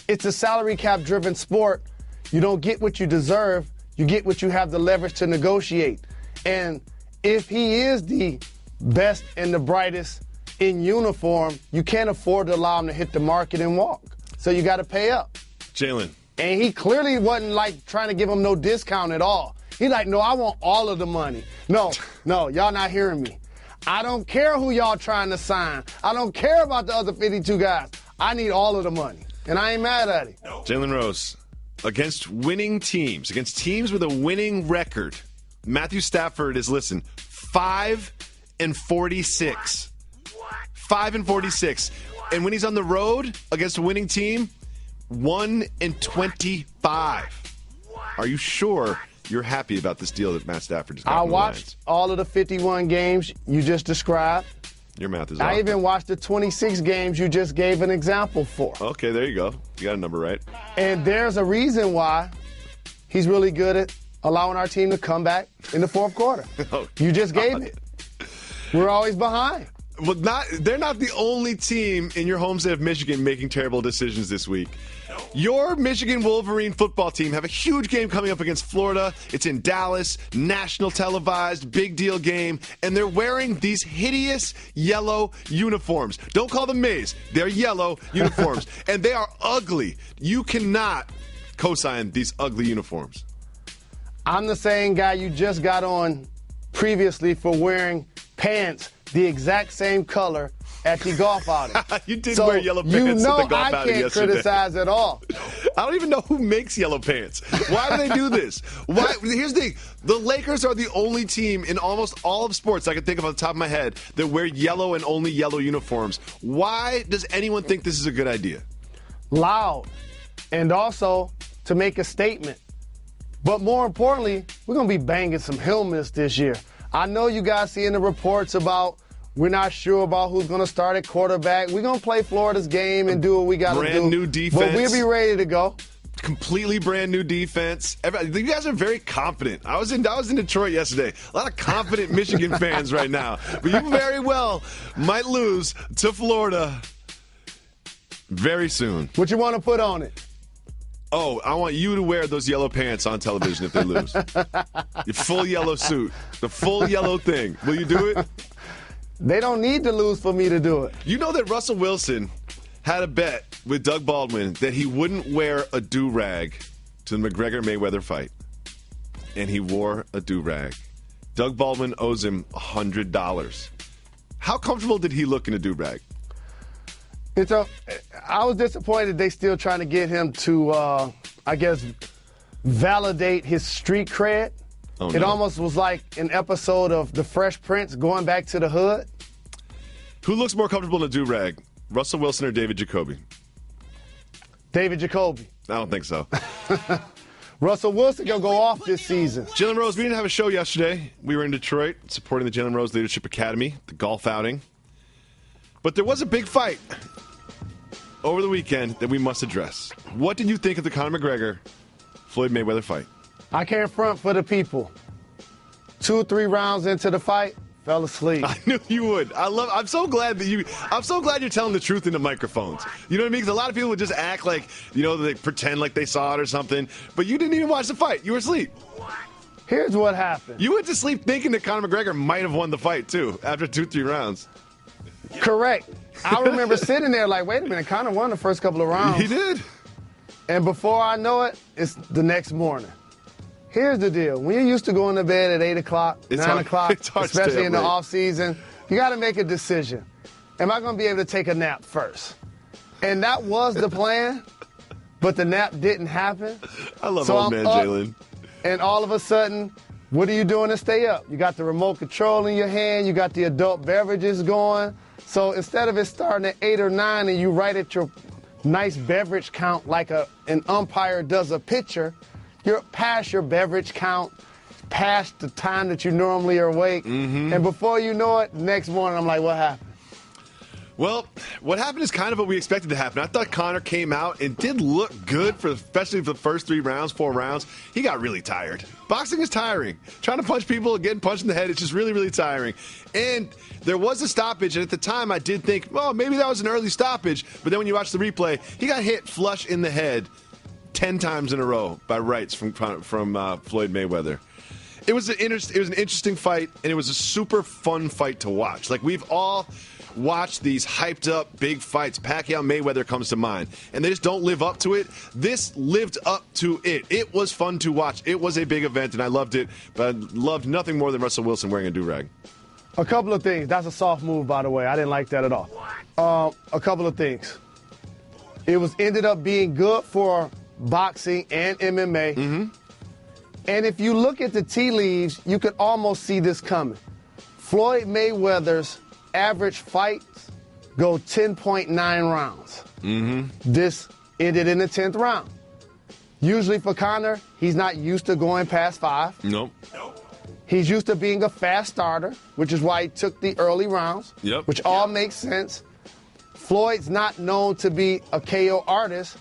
It's a salary cap driven sport. You don't get what you deserve. You get what you have the leverage to negotiate. And if he is the best and the brightest in uniform, you can't afford to allow him to hit the market and walk. So you got to pay up. Jalen. And he clearly wasn't like trying to give him no discount at all. He's like, no, I want all of the money. No, y'all not hearing me. I don't care who y'all trying to sign. I don't care about the other 52 guys. I need all of the money. And I ain't mad at it. Jalen Rose, against winning teams, against teams with a winning record, Matthew Stafford is, 5-46. 5-46. And when he's on the road against a winning team, 1-25. Are you sure you're happy about this deal that Matt Stafford just got? I watched all of the 51 games you just described. Your math is off. I even watched the 26 games you just gave an example for. Okay, there you go. You got a number right. And there's a reason why he's really good at allowing our team to come back in the fourth quarter. You just gave it. We're always behind. Well, they're not the only team in your home state of Michigan making terrible decisions this week. Your Michigan Wolverine football team have a huge game coming up against Florida. It's in Dallas, national televised, big deal game, and they're wearing these hideous yellow uniforms. Don't call them maize. They're yellow uniforms, and they are ugly. You cannot co-sign these ugly uniforms. I'm the same guy you just got on previously for wearing pants the exact same color at the golf outing. You did wear yellow pants at the golf outing yesterday. I can't criticize at all. I don't even know who makes yellow pants. Why do they do this? Here's the thing. The Lakers are the only team in almost all of sports I can think of on the top of my head that wear yellow and only yellow uniforms. Why does anyone think this is a good idea? Loud. And also to make a statement. But more importantly, we're going to be banging some helmets this year. I know you guys seeing the reports about we're not sure about who's going to start at quarterback. We're going to play Florida's game and do what we got to do. Brand new defense. But we'll be ready to go. Completely brand new defense. You guys are very confident. I was in Detroit yesterday. A lot of confident Michigan fans right now. But you very well might lose to Florida very soon. What you want to put on it? Oh, I want you to wear those yellow pants on television if they lose. Your full yellow suit. The full yellow thing. Will you do it? They don't need to lose for me to do it. You know that Russell Wilson had a bet with Doug Baldwin that he wouldn't wear a do-rag to the McGregor-Mayweather fight. And he wore a do-rag. Doug Baldwin owes him $100. How comfortable did he look in a do-rag? I was disappointed they still trying to get him to, validate his street cred. Oh, It almost was like an episode of The Fresh Prince going back to the hood. Who looks more comfortable in a do-rag, Russell Wilson or David Jacoby? David Jacoby. I don't think so. Russell Wilson going to go off this season. Jalen Rose, we didn't have a show yesterday. We were in Detroit supporting the Jalen Rose Leadership Academy, the golf outing. But there was a big fight over the weekend that we must address. What did you think of the Conor McGregor-Floyd Mayweather fight? I can't front for the people. 2 or 3 rounds into the fight, fell asleep. I knew you would. I'm so glad you're telling the truth into microphones. You know what I mean? Because a lot of people would just act like, they pretend like they saw it or something. But you didn't even watch the fight. You were asleep. Here's what happened. You went to sleep thinking that Conor McGregor might have won the fight, too, after 2-3 rounds. Correct. I remember sitting there like, wait a minute, Conor won the first couple of rounds. He did. And before I know it, it's the next morning. Here's the deal. When you're used to going to bed at 8 o'clock, 9 o'clock, especially in the off season, you got to make a decision. Am I going to be able to take a nap first? And that was the plan, but the nap didn't happen. I love so old man Jalen. And all of a sudden, what are you doing to stay up? You got the remote control in your hand. You got the adult beverages going. So instead of it starting at 8 or 9 and you right at your nice beverage count like an umpire does a pitcher, you're past your beverage count, past the time that you normally are awake. And before you know it, next morning I'm like, what happened? Well, what happened is kind of what we expected to happen. I thought Conor came out and did look good, especially for the first 4 rounds. He got really tired. Boxing is tiring. Trying to punch people, getting punched in the head, it's just really, really tiring. And there was a stoppage, and at the time I did think, well, maybe that was an early stoppage. But then when you watch the replay, he got hit flush in the head 10 times in a row by rights from Floyd Mayweather. It was an interesting fight, and it was a super fun fight to watch. Like, we've all watched these hyped up big fights. Pacquiao Mayweather comes to mind, and they just don't live up to it. This lived up to it. It was fun to watch. It was a big event, and I loved it, but I loved nothing more than Russell Wilson wearing a do-rag. A couple of things. That's a soft move, by the way. I didn't like that at all. A couple of things. It ended up being good for boxing and MMA. And if you look at the tea leaves, you could almost see this coming. Floyd Mayweather's average fights go 10.9 rounds. This ended in the 10th round. Usually for Conor, he's not used to going past 5. Nope. He's used to being a fast starter, which is why he took the early rounds, which all makes sense. Floyd's not known to be a KO artist,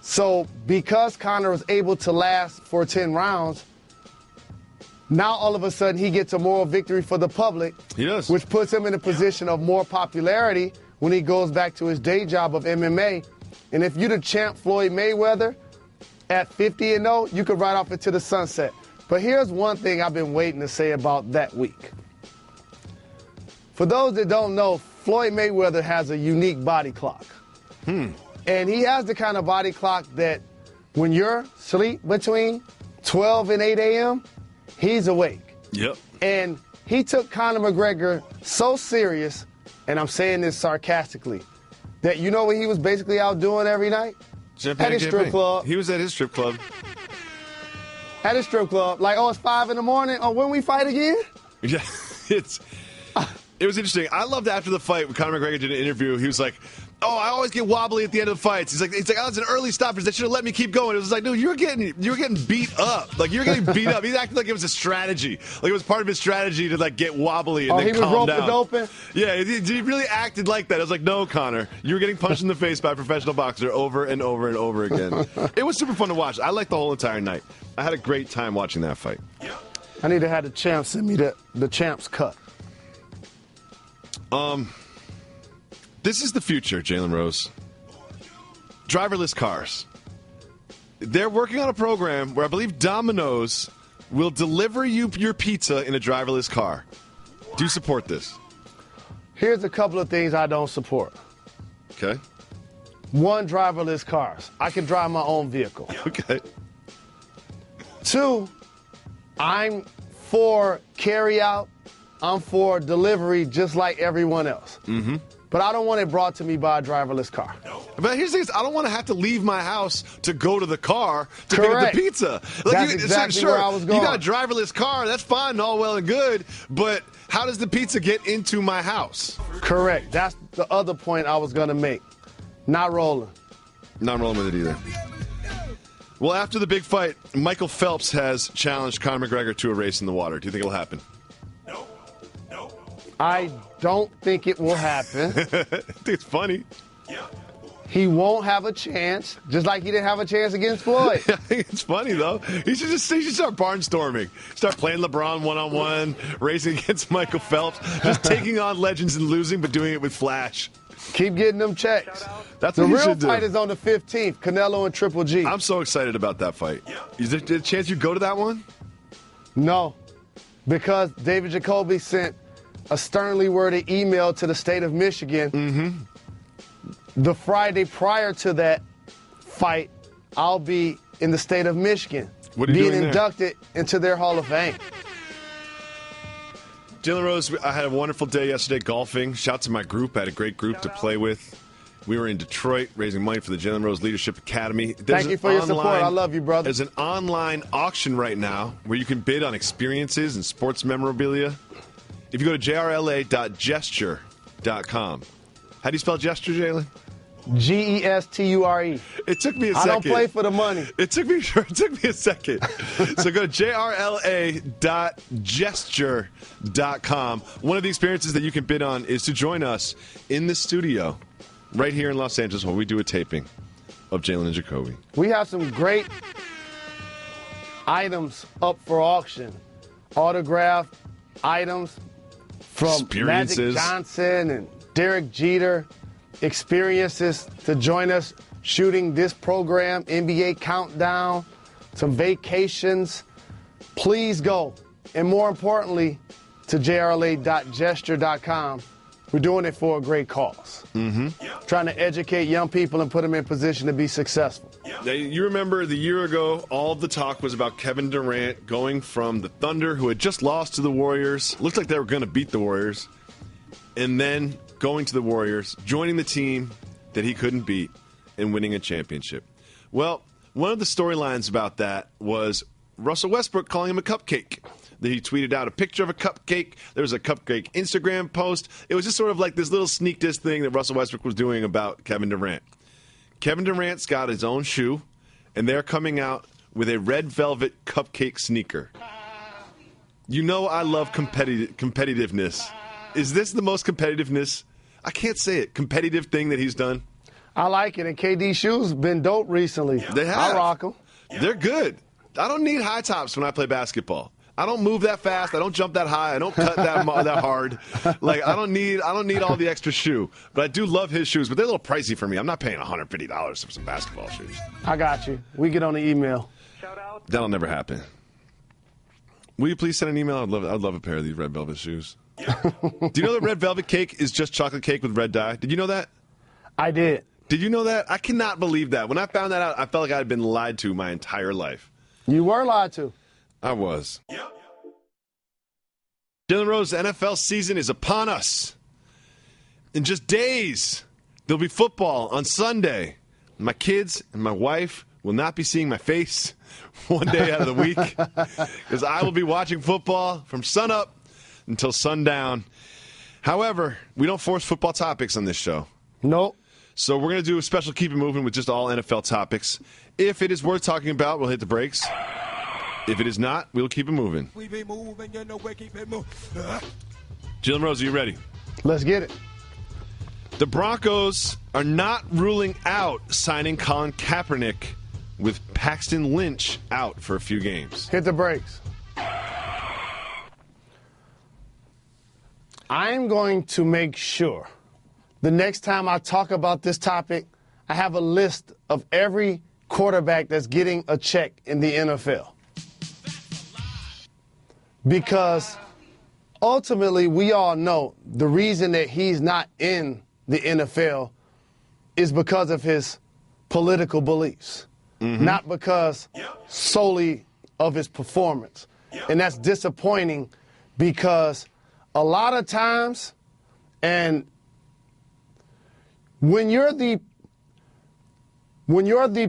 so because Conor was able to last for 10 rounds, now all of a sudden he gets a moral victory for the public. He does. Which puts him in a position of more popularity when he goes back to his day job of MMA. And if you're the champ Floyd Mayweather at 50-0, you could ride off into the sunset. But here's one thing I've been waiting to say about that week. For those that don't know, Floyd Mayweather has a unique body clock. And he has the kind of body clock that when you're asleep between 12 and 8 a.m., he's awake. And he took Conor McGregor so serious, and I'm saying this sarcastically, that you know what he was basically out doing every night? At his strip club. He was at his strip club. At his strip club. Like, oh, it's 5 in the morning. Oh, when we fight again? Yeah, it was interesting. I loved after the fight when Conor McGregor did an interview. He was like, oh, I always get wobbly at the end of the fights. He's like, oh, it's an early stoppage. They should have let me keep going. It was like, dude, you were getting beat up. Like, you were getting beat up. He acted like it was a strategy. Like, it was part of his strategy to, like, get wobbly and then calm down. He was roping open? Yeah, he really acted like that. I was like, no, Conor, you were getting punched in the face by a professional boxer over and over and over again. It was super fun to watch. I liked the whole entire night. I had a great time watching that fight. I need to have the champ send me the champ's cut. This is the future, Jalen Rose. Driverless cars. They're working on a program where I believe Domino's will deliver you your pizza in a driverless car. Do you support this? Here's a couple of things I don't support. Okay. 1, driverless cars. I can drive my own vehicle. Okay. 2, I'm for carry out. I'm for delivery just like everyone else. But I don't want it brought to me by a driverless car. But here's the thing, I don't want to have to leave my house to go to the car to pick up the pizza. Like, that's exactly where I was going. You got a driverless car, that's fine, all well and good, but how does the pizza get into my house? Correct. That's the other point I was going to make. Not rolling. Not rolling with it either. Well, after the big fight, Michael Phelps has challenged Conor McGregor to a race in the water. Do you think it'll happen? I don't think it will happen. I think it's funny. He won't have a chance, just like he didn't have a chance against Floyd. I think it's funny, though. He should start barnstorming. Start playing LeBron one-on-one, racing against Michael Phelps, just taking on legends and losing, but doing it with flash. Keep getting them checks. That's the what real should fight do. is on the 15th, Canelo and Triple G. I'm so excited about that fight. Is there a chance you go to that one? No, because David Jacoby sent a sternly worded email to the state of Michigan. The Friday prior to that fight, I'll be in the state of Michigan, being inducted into their Hall of Fame. Jalen Rose, I had a wonderful day yesterday golfing. Shout out to my group. I had a great group to play with. We were in Detroit raising money for the Jalen Rose Leadership Academy. Thank you for your support. I love you, brother. There's an online auction right now where you can bid on experiences and sports memorabilia. If you go to jrla.gesture.com. How do you spell gesture, Jalen? Gesture. It took me a second. I don't play for the money. It took me a second. So go to jrla.gesture.com. One of the experiences that you can bid on is to join us in the studio right here in Los Angeles when we do a taping of Jalen Jacoby. We have some great items up for auction. Autographed items from Magic Johnson and Derek Jeter. Experiences to join us shooting this program, NBA Countdown, some vacations. Please go. And more importantly, to jrla.gesture.com. We're doing it for a great cause. Trying to educate young people and put them in position to be successful. Now, you remember the year ago, all of the talk was about Kevin Durant going from the Thunder, who had just lost to the Warriors. Looked like they were going to beat the Warriors. And then going to the Warriors, joining the team that he couldn't beat, and winning a championship. Well, one of the storylines about that was Russell Westbrook calling him a cupcake. He tweeted out a picture of a cupcake. There was a cupcake Instagram post. It was just sort of like this little sneak diss thing that Russell Westbrook was doing about Kevin Durant. Kevin Durant's got his own shoe, and they're coming out with a red velvet cupcake sneaker. You know I love competitiveness. Is this the most competitiveness? I can't say it. Competitive thing that he's done. I like it, and KD's shoes been dope recently. They have. I rock them. They're good. I don't need high tops when I play basketball. I don't move that fast. I don't jump that high. I don't cut that hard. Like I don't need all the extra shoe. But I do love his shoes. But they're a little pricey for me. I'm not paying $150 for some basketball shoes. I got you. We get on the email. That'll never happen. Will you please send an email? I'd love a pair of these red velvet shoes. Do you know that red velvet cake is just chocolate cake with red dye? Did you know that? I did. Did you know that? I cannot believe that. When I found that out, I felt like I had been lied to my entire life. You were lied to. I was. Jalen Rose's NFL season is upon us. In just days, there'll be football on Sunday. My kids and my wife will not be seeing my face one day out of the week because I will be watching football from sunup until sundown. However, we don't force football topics on this show. Nope. So we're going to do a special Keep It Moving with just all NFL topics. If it is worth talking about, we'll hit the brakes. If it is not, we'll keep it moving. We be moving, you know we keep it moving. Jalen Rose, are you ready? Let's get it. The Broncos are not ruling out signing Colin Kaepernick with Paxton Lynch out for a few games. Hit the brakes. I'm going to make sure the next time I talk about this topic, I have a list of every quarterback that's getting a check in the NFL. Because ultimately, we all know the reason that he's not in the NFL is because of his political beliefs, not because solely of his performance. And that's disappointing because a lot of times, and when you're the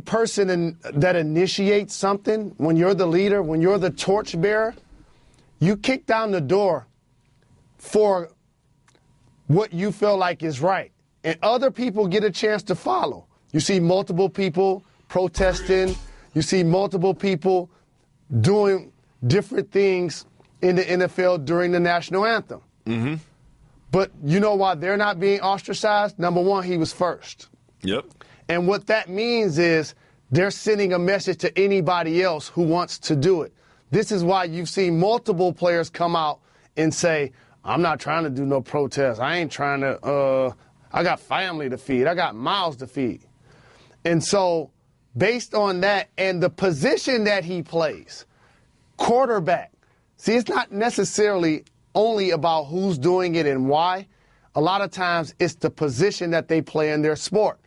person that initiates something, when you're the leader, when you're the torchbearer, you kick down the door for what you feel like is right. And other people get a chance to follow. You see multiple people protesting. You see multiple people doing different things in the NFL during the national anthem. But you know why they're not being ostracized? Number one, he was first. Yep. And what that means is they're sending a message to anybody else who wants to do it. This is why you've seen multiple players come out and say, I'm not trying to do no protest. I ain't trying to, I got family to feed. I got mouths to feed. And so based on that and the position that he plays, quarterback, see, it's not necessarily only about who's doing it and why. A lot of times it's the position that they play in their sport.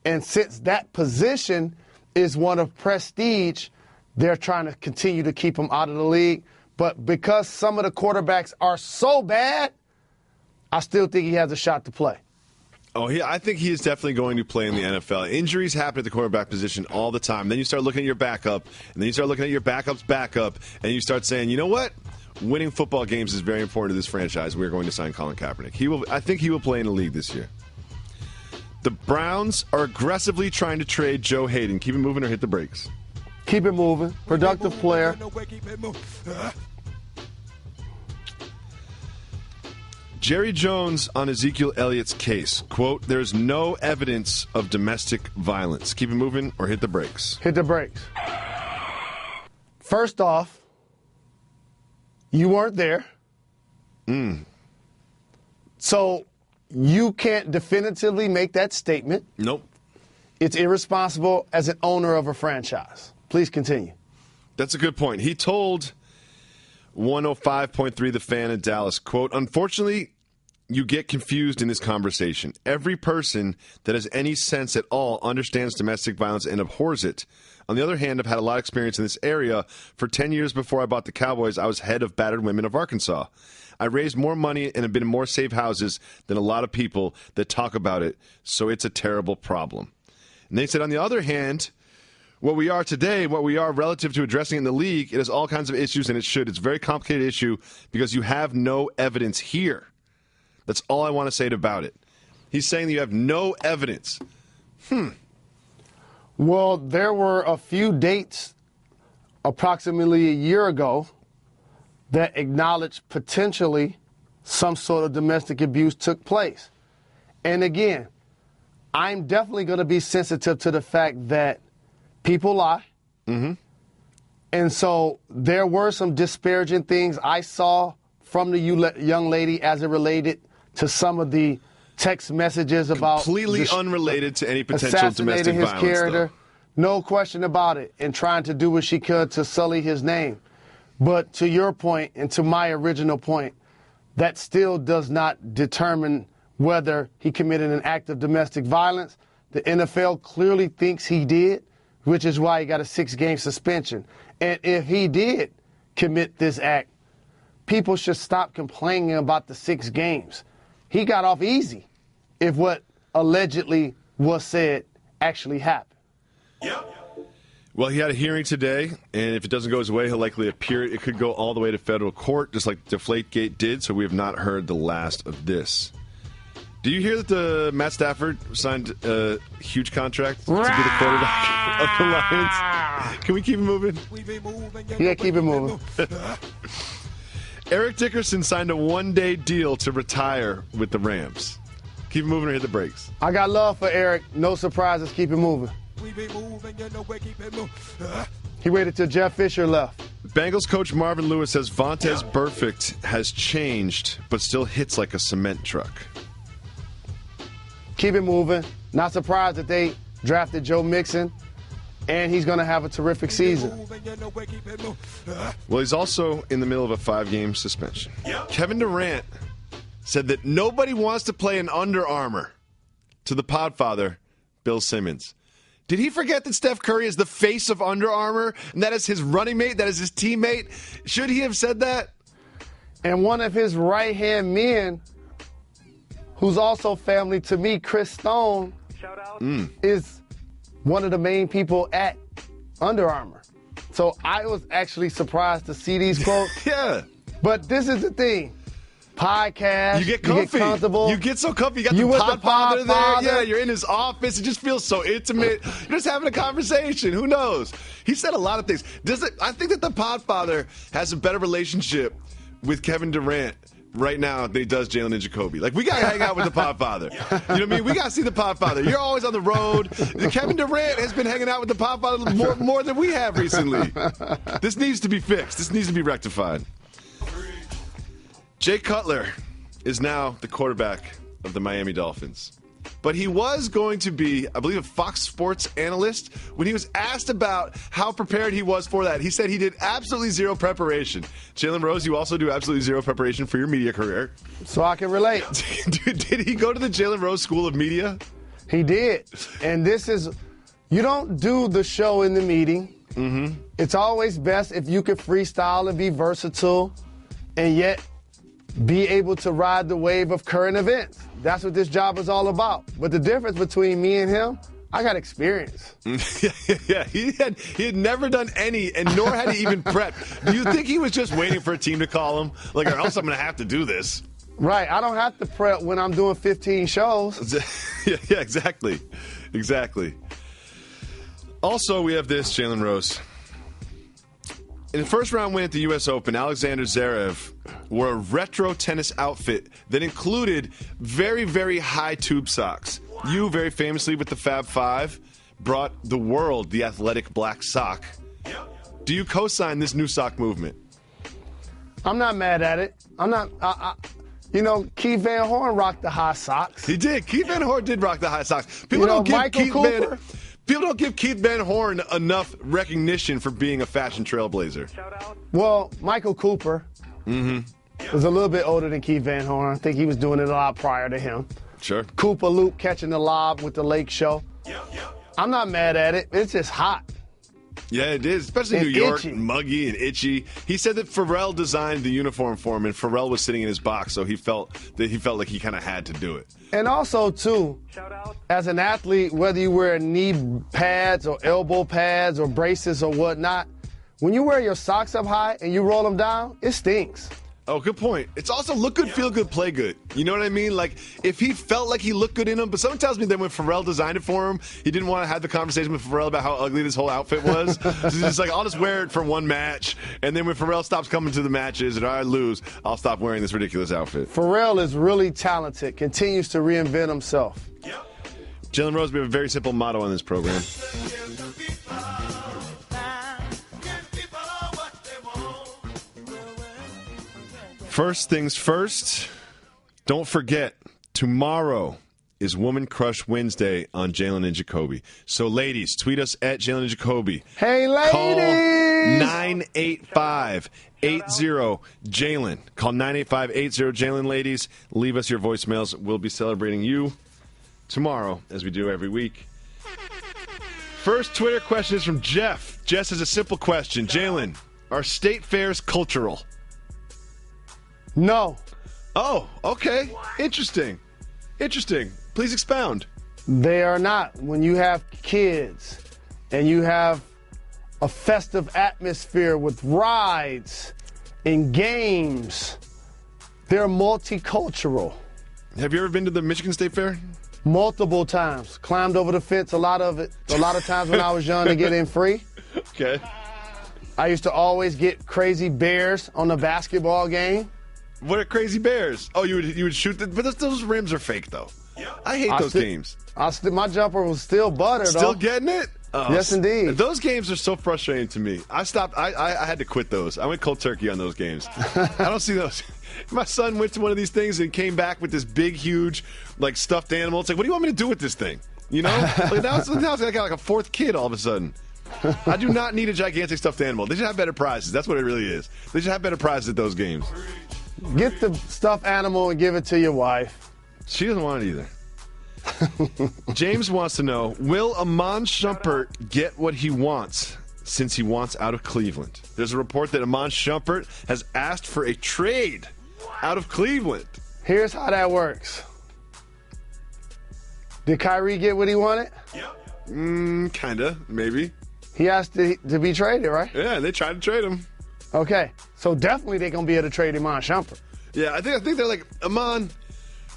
And since that position is one of prestige, they're trying to continue to keep him out of the league. But because some of the quarterbacks are so bad, I still think he has a shot to play. Oh, I think he is definitely going to play in the NFL. Injuries happen at the quarterback position all the time. Then you start looking at your backup, and then you start looking at your backup's backup, and you start saying, you know what? Winning football games is very important to this franchise. We're going to sign Colin Kaepernick. I think he will play in the league this year. The Browns are aggressively trying to trade Joe Hayden. Keep it moving or hit the brakes. Keep it moving. Productive player. Jerry Jones on Ezekiel Elliott's case. Quote, there's no evidence of domestic violence. Keep it moving or hit the brakes. Hit the brakes. First off, you weren't there. So you can't definitively make that statement. Nope. It's irresponsible as an owner of a franchise. Please continue. That's a good point. He told 105.3 The Fan in Dallas, quote, unfortunately, you get confused in this conversation. Every person that has any sense at all understands domestic violence and abhors it. On the other hand, I've had a lot of experience in this area. For 10 years before I bought the Cowboys, I was head of Battered Women of Arkansas. I raised more money and have been in more safe houses than a lot of people that talk about it, so it's a terrible problem. And they said, on the other hand, what we are today, what we are relative to addressing in the league, it has all kinds of issues, and it should. It's a very complicated issue because you have no evidence here. That's all I want to say about it. He's saying that you have no evidence. Well, there were a few dates approximately a year ago that acknowledged potentially some sort of domestic abuse took place. And again, I'm definitely going to be sensitive to the fact that people lie. And so there were some disparaging things I saw from the young lady as it related to some of the text messages about completely unrelated to any potential domestic his violence. Character. No question about it, and trying to do what she could to sully his name. But to your point and to my original point, that still does not determine whether he committed an act of domestic violence. The NFL clearly thinks he did, which is why he got a 6-game suspension. And if he did commit this act, people should stop complaining about the 6 games. He got off easy if what allegedly was said actually happened. Well, he had a hearing today, and if it doesn't go his way, he'll likely appear. It could go all the way to federal court, just like Deflategate did, so we have not heard the last of this. Do you hear that Matt Stafford signed a huge contract to be the quarterback of the Lions? Can we keep it moving? Yeah, keep it moving. Eric Dickerson signed a 1-day deal to retire with the Rams. Keep it moving or hit the brakes. I got love for Eric. No surprises. Keep it moving. He waited till Jeff Fisher left. Bengals coach Marvin Lewis says Vontaze Burfict has changed, but still hits like a cement truck. Keep it moving. Not surprised that they drafted Joe Mixon, and he's going to have a terrific season. Well, he's also in the middle of a 5-game suspension. Kevin Durant said that nobody wants to play in Under Armour to the podfather, Bill Simmons. Did he forget that Steph Curry is the face of Under Armour, and that is his running mate, that is his teammate? Should he have said that? And one of his right-hand men, who's also family to me, Chris Stone, is one of the main people at Under Armour. So I was actually surprised to see these quotes. Yeah. But this is the thing. Podcast. You get comfy. You get comfortable. You get so comfy. You with got the podfather there. Podfather. Yeah, you're in his office. It just feels so intimate. You're just having a conversation. Who knows? He said a lot of things. I think that the podfather has a better relationship with Kevin Durant right now than he does Jalen Jacoby. Like, we got to hang out with the podfather. You know what I mean? We got to see the podfather. You're always on the road. Kevin Durant has been hanging out with the podfather more than we have recently. This needs to be fixed. This needs to be rectified. Jay Cutler is now the quarterback of the Miami Dolphins. But he was going to be, I believe, a Fox Sports analyst. When he was asked about how prepared he was for that, he said he did absolutely zero preparation. Jalen Rose, you also do absolutely zero preparation for your media career. So I can relate. Did he go to the Jalen Rose School of Media? He did. And this is, you don't do the show in the meeting. It's always best if you can freestyle and be versatile and yet be able to ride the wave of current events. That's what this job is all about. But the difference between me and him, I got experience. Yeah, he had never done any, and nor had he even prepped. Do you think he was just waiting for a team to call him? Like, or else I'm going to have to do this. Right. I don't have to prep when I'm doing 15 shows. Yeah, exactly. Exactly. Also, we have this, Jalen Rose. In the first round win at the U.S. Open, Alexander Zverev wore a retro tennis outfit that included very, very high tube socks. You, very famously with the Fab Five, brought the world the athletic black sock. Do you co-sign this new sock movement? I'm not mad at it. I'm not. Keith Van Horn rocked the high socks. He did. Keith Van Horn did rock the high socks. People don't give Keith Van Horn enough recognition for being a fashion trailblazer. Well, Michael Cooper was a little bit older than Keith Van Horn. I think he was doing it a lot prior to him. Sure. Cooper Loop catching the lob with the Lake Show. I'm not mad at it. It's just hot. Yeah, it is, especially And New York, itchy. muggy and itchy. He said that Pharrell designed the uniform for him, and Pharrell was sitting in his box, so he felt like he kind of had to do it. And also, too, as an athlete, whether you wear knee pads or elbow pads or braces or whatnot, when you wear your socks up high and you roll them down, it stinks. Oh, good point. It's also look good, feel good, play good. You know what I mean? Like, if he felt like he looked good in them, but someone tells me that when Pharrell designed it for him, he didn't want to have the conversation with Pharrell about how ugly this whole outfit was. So he's just like, I'll just wear it for one match, and then when Pharrell stops coming to the matches and I lose, I'll stop wearing this ridiculous outfit. Pharrell is really talented, continues to reinvent himself. Jalen Rose, we have a very simple motto on this program. First things first, don't forget, tomorrow is Woman Crush Wednesday on Jalen and Jacoby. So, ladies, tweet us at Jalen and Jacoby. Hey, ladies! Call 985-80-JALEN. Call 985-80-JALEN, ladies. Leave us your voicemails. We'll be celebrating you tomorrow, as we do every week. First Twitter question is from Jeff. Jess has a simple question. Jalen, are state fairs cultural? No. Oh, okay. Interesting. Please expound. They are not. When you have kids and you have a festive atmosphere with rides and games, they're multicultural. Have you ever been to the Michigan State Fair? Multiple times. Climbed over the fence a lot of times when I was young to get in free. Okay. I used to always get crazy bears on the basketball game. What are crazy bears? Oh, you would shoot but those rims are fake, though. I hate those games. My jumper was still butter, though. Still getting it? Oh, yes, indeed. Those games are so frustrating to me. I stopped. I had to quit those. I went cold turkey on those games. I don't see those. My son went to one of these things and came back with this big, huge, like, stuffed animal. It's like, what do you want me to do with this thing? You know? Like, now I got like a fourth kid all of a sudden. I do not need a gigantic stuffed animal. They should have better prizes. That's what it really is. They should have better prizes at those games. Get the stuffed animal and give it to your wife. She doesn't want it either. James wants to know, will Iman Shumpert get what he wants since he wants out of Cleveland? There's a report that Iman Shumpert has asked for a trade out of Cleveland. Here's how that works. Did Kyrie get what he wanted? Kinda, maybe. He asked to be traded, right? Yeah, they tried to trade him. Okay, so definitely they're going to be able to trade Iman Shumpert. Yeah, I think they're like, Iman,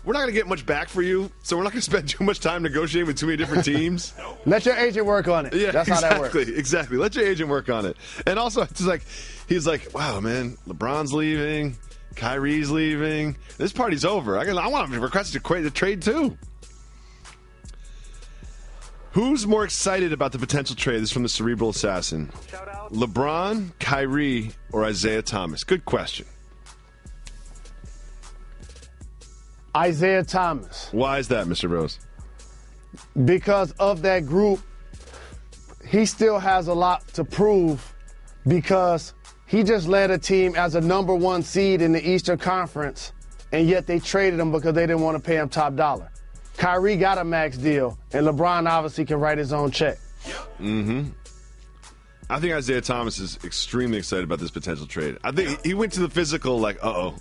we're not going to get much back for you, so we're not going to spend too much time negotiating with too many different teams. Let your agent work on it. Yeah, that's how that works. Exactly. Let your agent work on it. And also, it's like, he's like, wow, man, LeBron's leaving, Kyrie's leaving. This party's over. I want to request the trade too. Who's more excited about the potential trade? This is from the Cerebral Assassin. LeBron, Kyrie, or Isaiah Thomas? Good question. Isaiah Thomas. Why is that, Mr. Rose? Because of that group, he still has a lot to prove because he just led a team as a number one seed in the Eastern Conference, and yet they traded him because they didn't want to pay him top dollar. Kyrie got a max deal, and LeBron obviously can write his own check. I think Isaiah Thomas is extremely excited about this potential trade. I think he went to the physical like, uh-oh,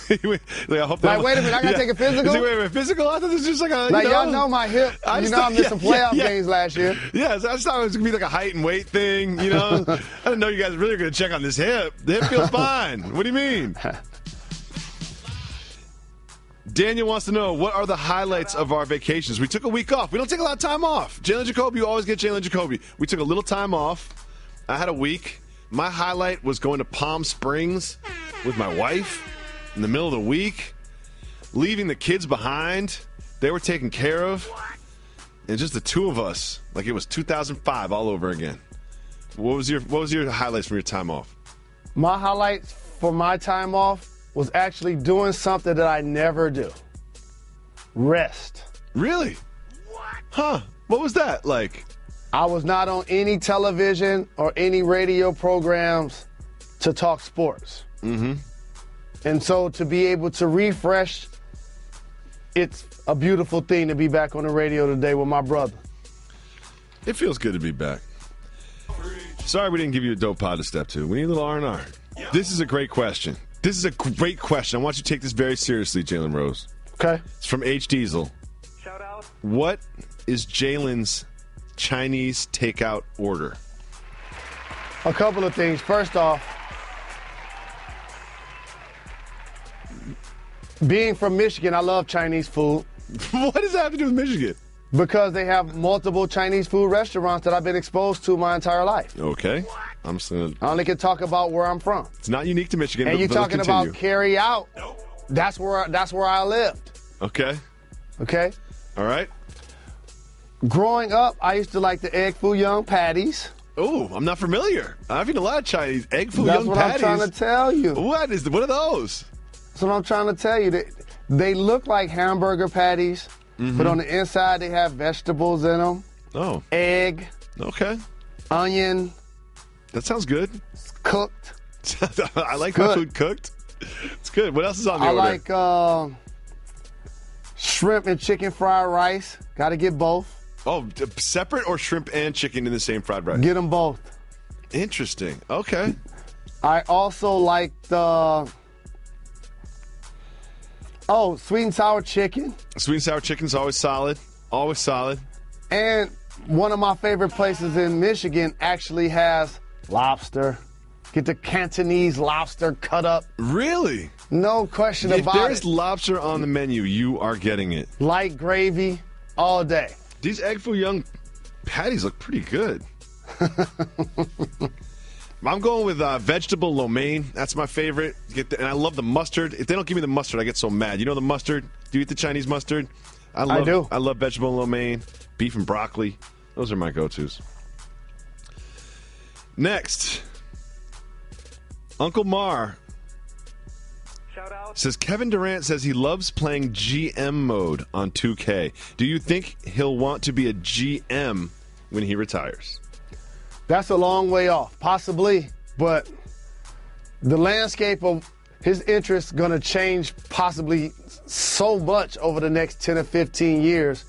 Like, I hope like, wait a minute, I got to take a physical? Wait a minute, physical? I thought this was just like a, like, y'all know my hip. I missed some playoff games last year. Yeah, I just thought it was going to be like a height and weight thing, you know? I didn't know you guys really were going to check on this hip. The hip feels fine. What do you mean? Daniel wants to know, what are the highlights of our vacations? We took a week off. We don't take a lot of time off. Jalen Jacoby, you always get Jalen Jacoby. We took a little time off. I had a week. My highlight was going to Palm Springs with my wife in the middle of the week, leaving the kids behind. They were taken care of. And just the two of us, like it was 2005 all over again. What was your highlights from your time off? My highlights for my time off was actually doing something that I never do. Rest. Really? Huh. What was that like? I was not on any television or any radio programs to talk sports. Mm-hmm. And so to be able to refresh, it's a beautiful thing to be back on the radio today with my brother. It feels good to be back. Sorry we didn't give you a dope pod to step to. We need a little R&R. This is a great question. This is a great question. I want you to take this very seriously, Jalen Rose. Okay. It's from H. Diesel. Shout out. What is Jalen's Chinese takeout order? A couple of things. First off, being from Michigan, I love Chinese food. What does that have to do with Michigan? Because they have multiple Chinese food restaurants that I've been exposed to my entire life. Okay. I'm just gonna... I only can talk about where I'm from. It's not unique to Michigan. And you're talking continue. about carry out. That's where I lived. Okay. Okay. All right. Growing up, I used to like the egg foo young patties. Oh, I'm not familiar. I've eaten a lot of Chinese egg foo That's young what patties. I'm trying to tell you. What are those? That's what I'm trying to tell you. They look like hamburger patties, but on the inside they have vegetables in them. Oh. Egg. Okay. Onion. That sounds good. Cooked. I like my food cooked. It's good. What else is on the order? I like shrimp and chicken fried rice. Got to get both. Oh, separate or shrimp and chicken in the same fried rice? Get them both. Interesting. Okay. I also like the sweet and sour chicken. Sweet and sour chicken's always solid. Always solid. And one of my favorite places in Michigan actually has lobster. Get the Cantonese lobster cut up. Really? No question about it. If there's lobster on the menu, you are getting it. Light gravy all day. These egg foo young patties look pretty good. I'm going with vegetable lo mein. That's my favorite. And I love the mustard. If they don't give me the mustard, I get so mad. You know the mustard? Do you eat the Chinese mustard? I do. I love vegetable lo mein, beef and broccoli. Those are my go-tos. Next, Uncle Mar says Kevin Durant says he loves playing GM mode on 2K. Do you think he'll want to be a GM when he retires? That's a long way off, possibly, but the landscape of his interest going to change possibly so much over the next 10 or 15 years,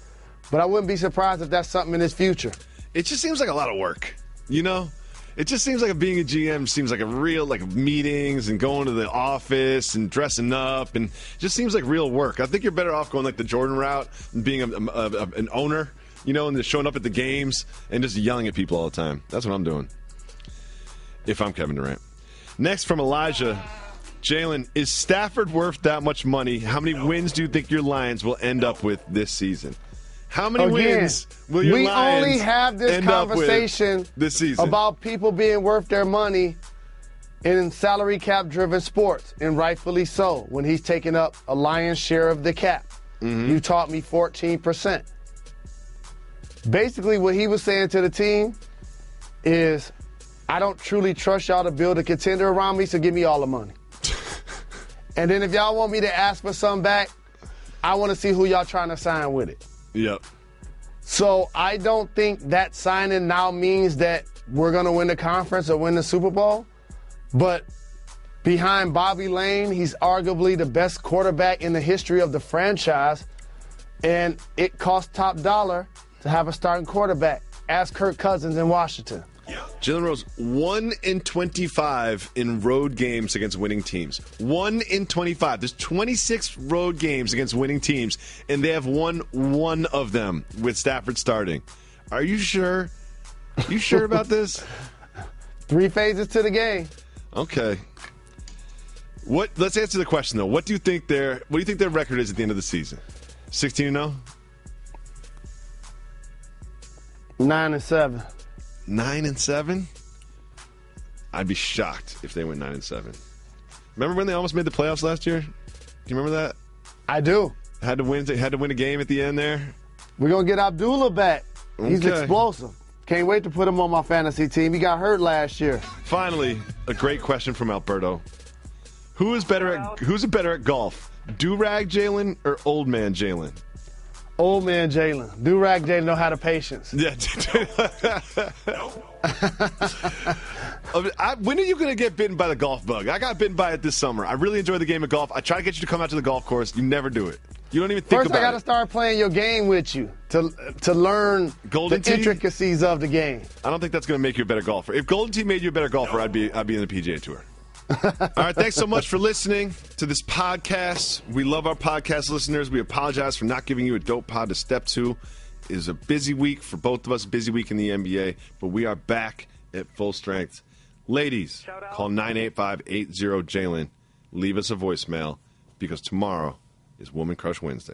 but I wouldn't be surprised if that's something in his future. It just seems like a lot of work, you know? It just seems like being a GM seems like a real, like meetings and going to the office and dressing up, and it just seems like real work. I think you're better off going like the Jordan route and being an owner, you know, and just showing up at the games and just yelling at people all the time. That's what I'm doing if I'm Kevin Durant. Next from Elijah, Jalen, is Stafford worth that much money? How many wins do you think your Lions will end up with this season? How many wins will your Lions only have this conversation this season about people being worth their money in salary cap driven sports, and rightfully so, when he's taking up a lion's share of the cap. You taught me 14%. Basically, what he was saying to the team is, I don't truly trust y'all to build a contender around me, so give me all the money. And then if y'all want me to ask for some back, I want to see who y'all trying to sign with it. Yep. So I don't think that signing now means that we're going to win the conference or win the Super Bowl. But behind Bobby Lane, he's arguably the best quarterback in the history of the franchise. And it costs top dollar to have a starting quarterback. Ask Kirk Cousins in Washington. Jalen Rose 1 in 25 in road games against winning teams. 1 in 25. There's 26 road games against winning teams, and they have won one of them with Stafford starting. Are you sure? You sure about this? 3 phases to the game. Okay. Let's answer the question though. What do you think their record is at the end of the season? 16-0? 9-7. 9-7? I'd be shocked if they went 9-7. Remember when they almost made the playoffs last year? Do you remember that? I do. Had to win a game at the end there. We're gonna get Abdullah back. He's Okay. explosive. Can't wait to put him on my fantasy team. He got hurt last year. Finally, a great question from Alberto. Who's better at golf? Do-rag Jalen or old man Jalen? Old man Jalen. Do-rag Jalen don't have the patience. Yeah. When are you going to get bitten by the golf bug? I got bitten by it this summer. I really enjoy the game of golf. I try to get you to come out to the golf course. You never do it. You don't even think First, about it. I got to start playing your game with you to learn Golden the Tee? intricacies of the game. I don't think that's going to make you a better golfer. If Golden Tee made you a better golfer, I'd be in the PGA Tour. All right, thanks so much for listening to this podcast. We love our podcast listeners. We apologize for not giving you a dope pod to step to. It is a busy week for both of us, busy week in the NBA, but we are back at full strength. Ladies, call 985-80-JALEN. Leave us a voicemail because tomorrow is Woman Crush Wednesday.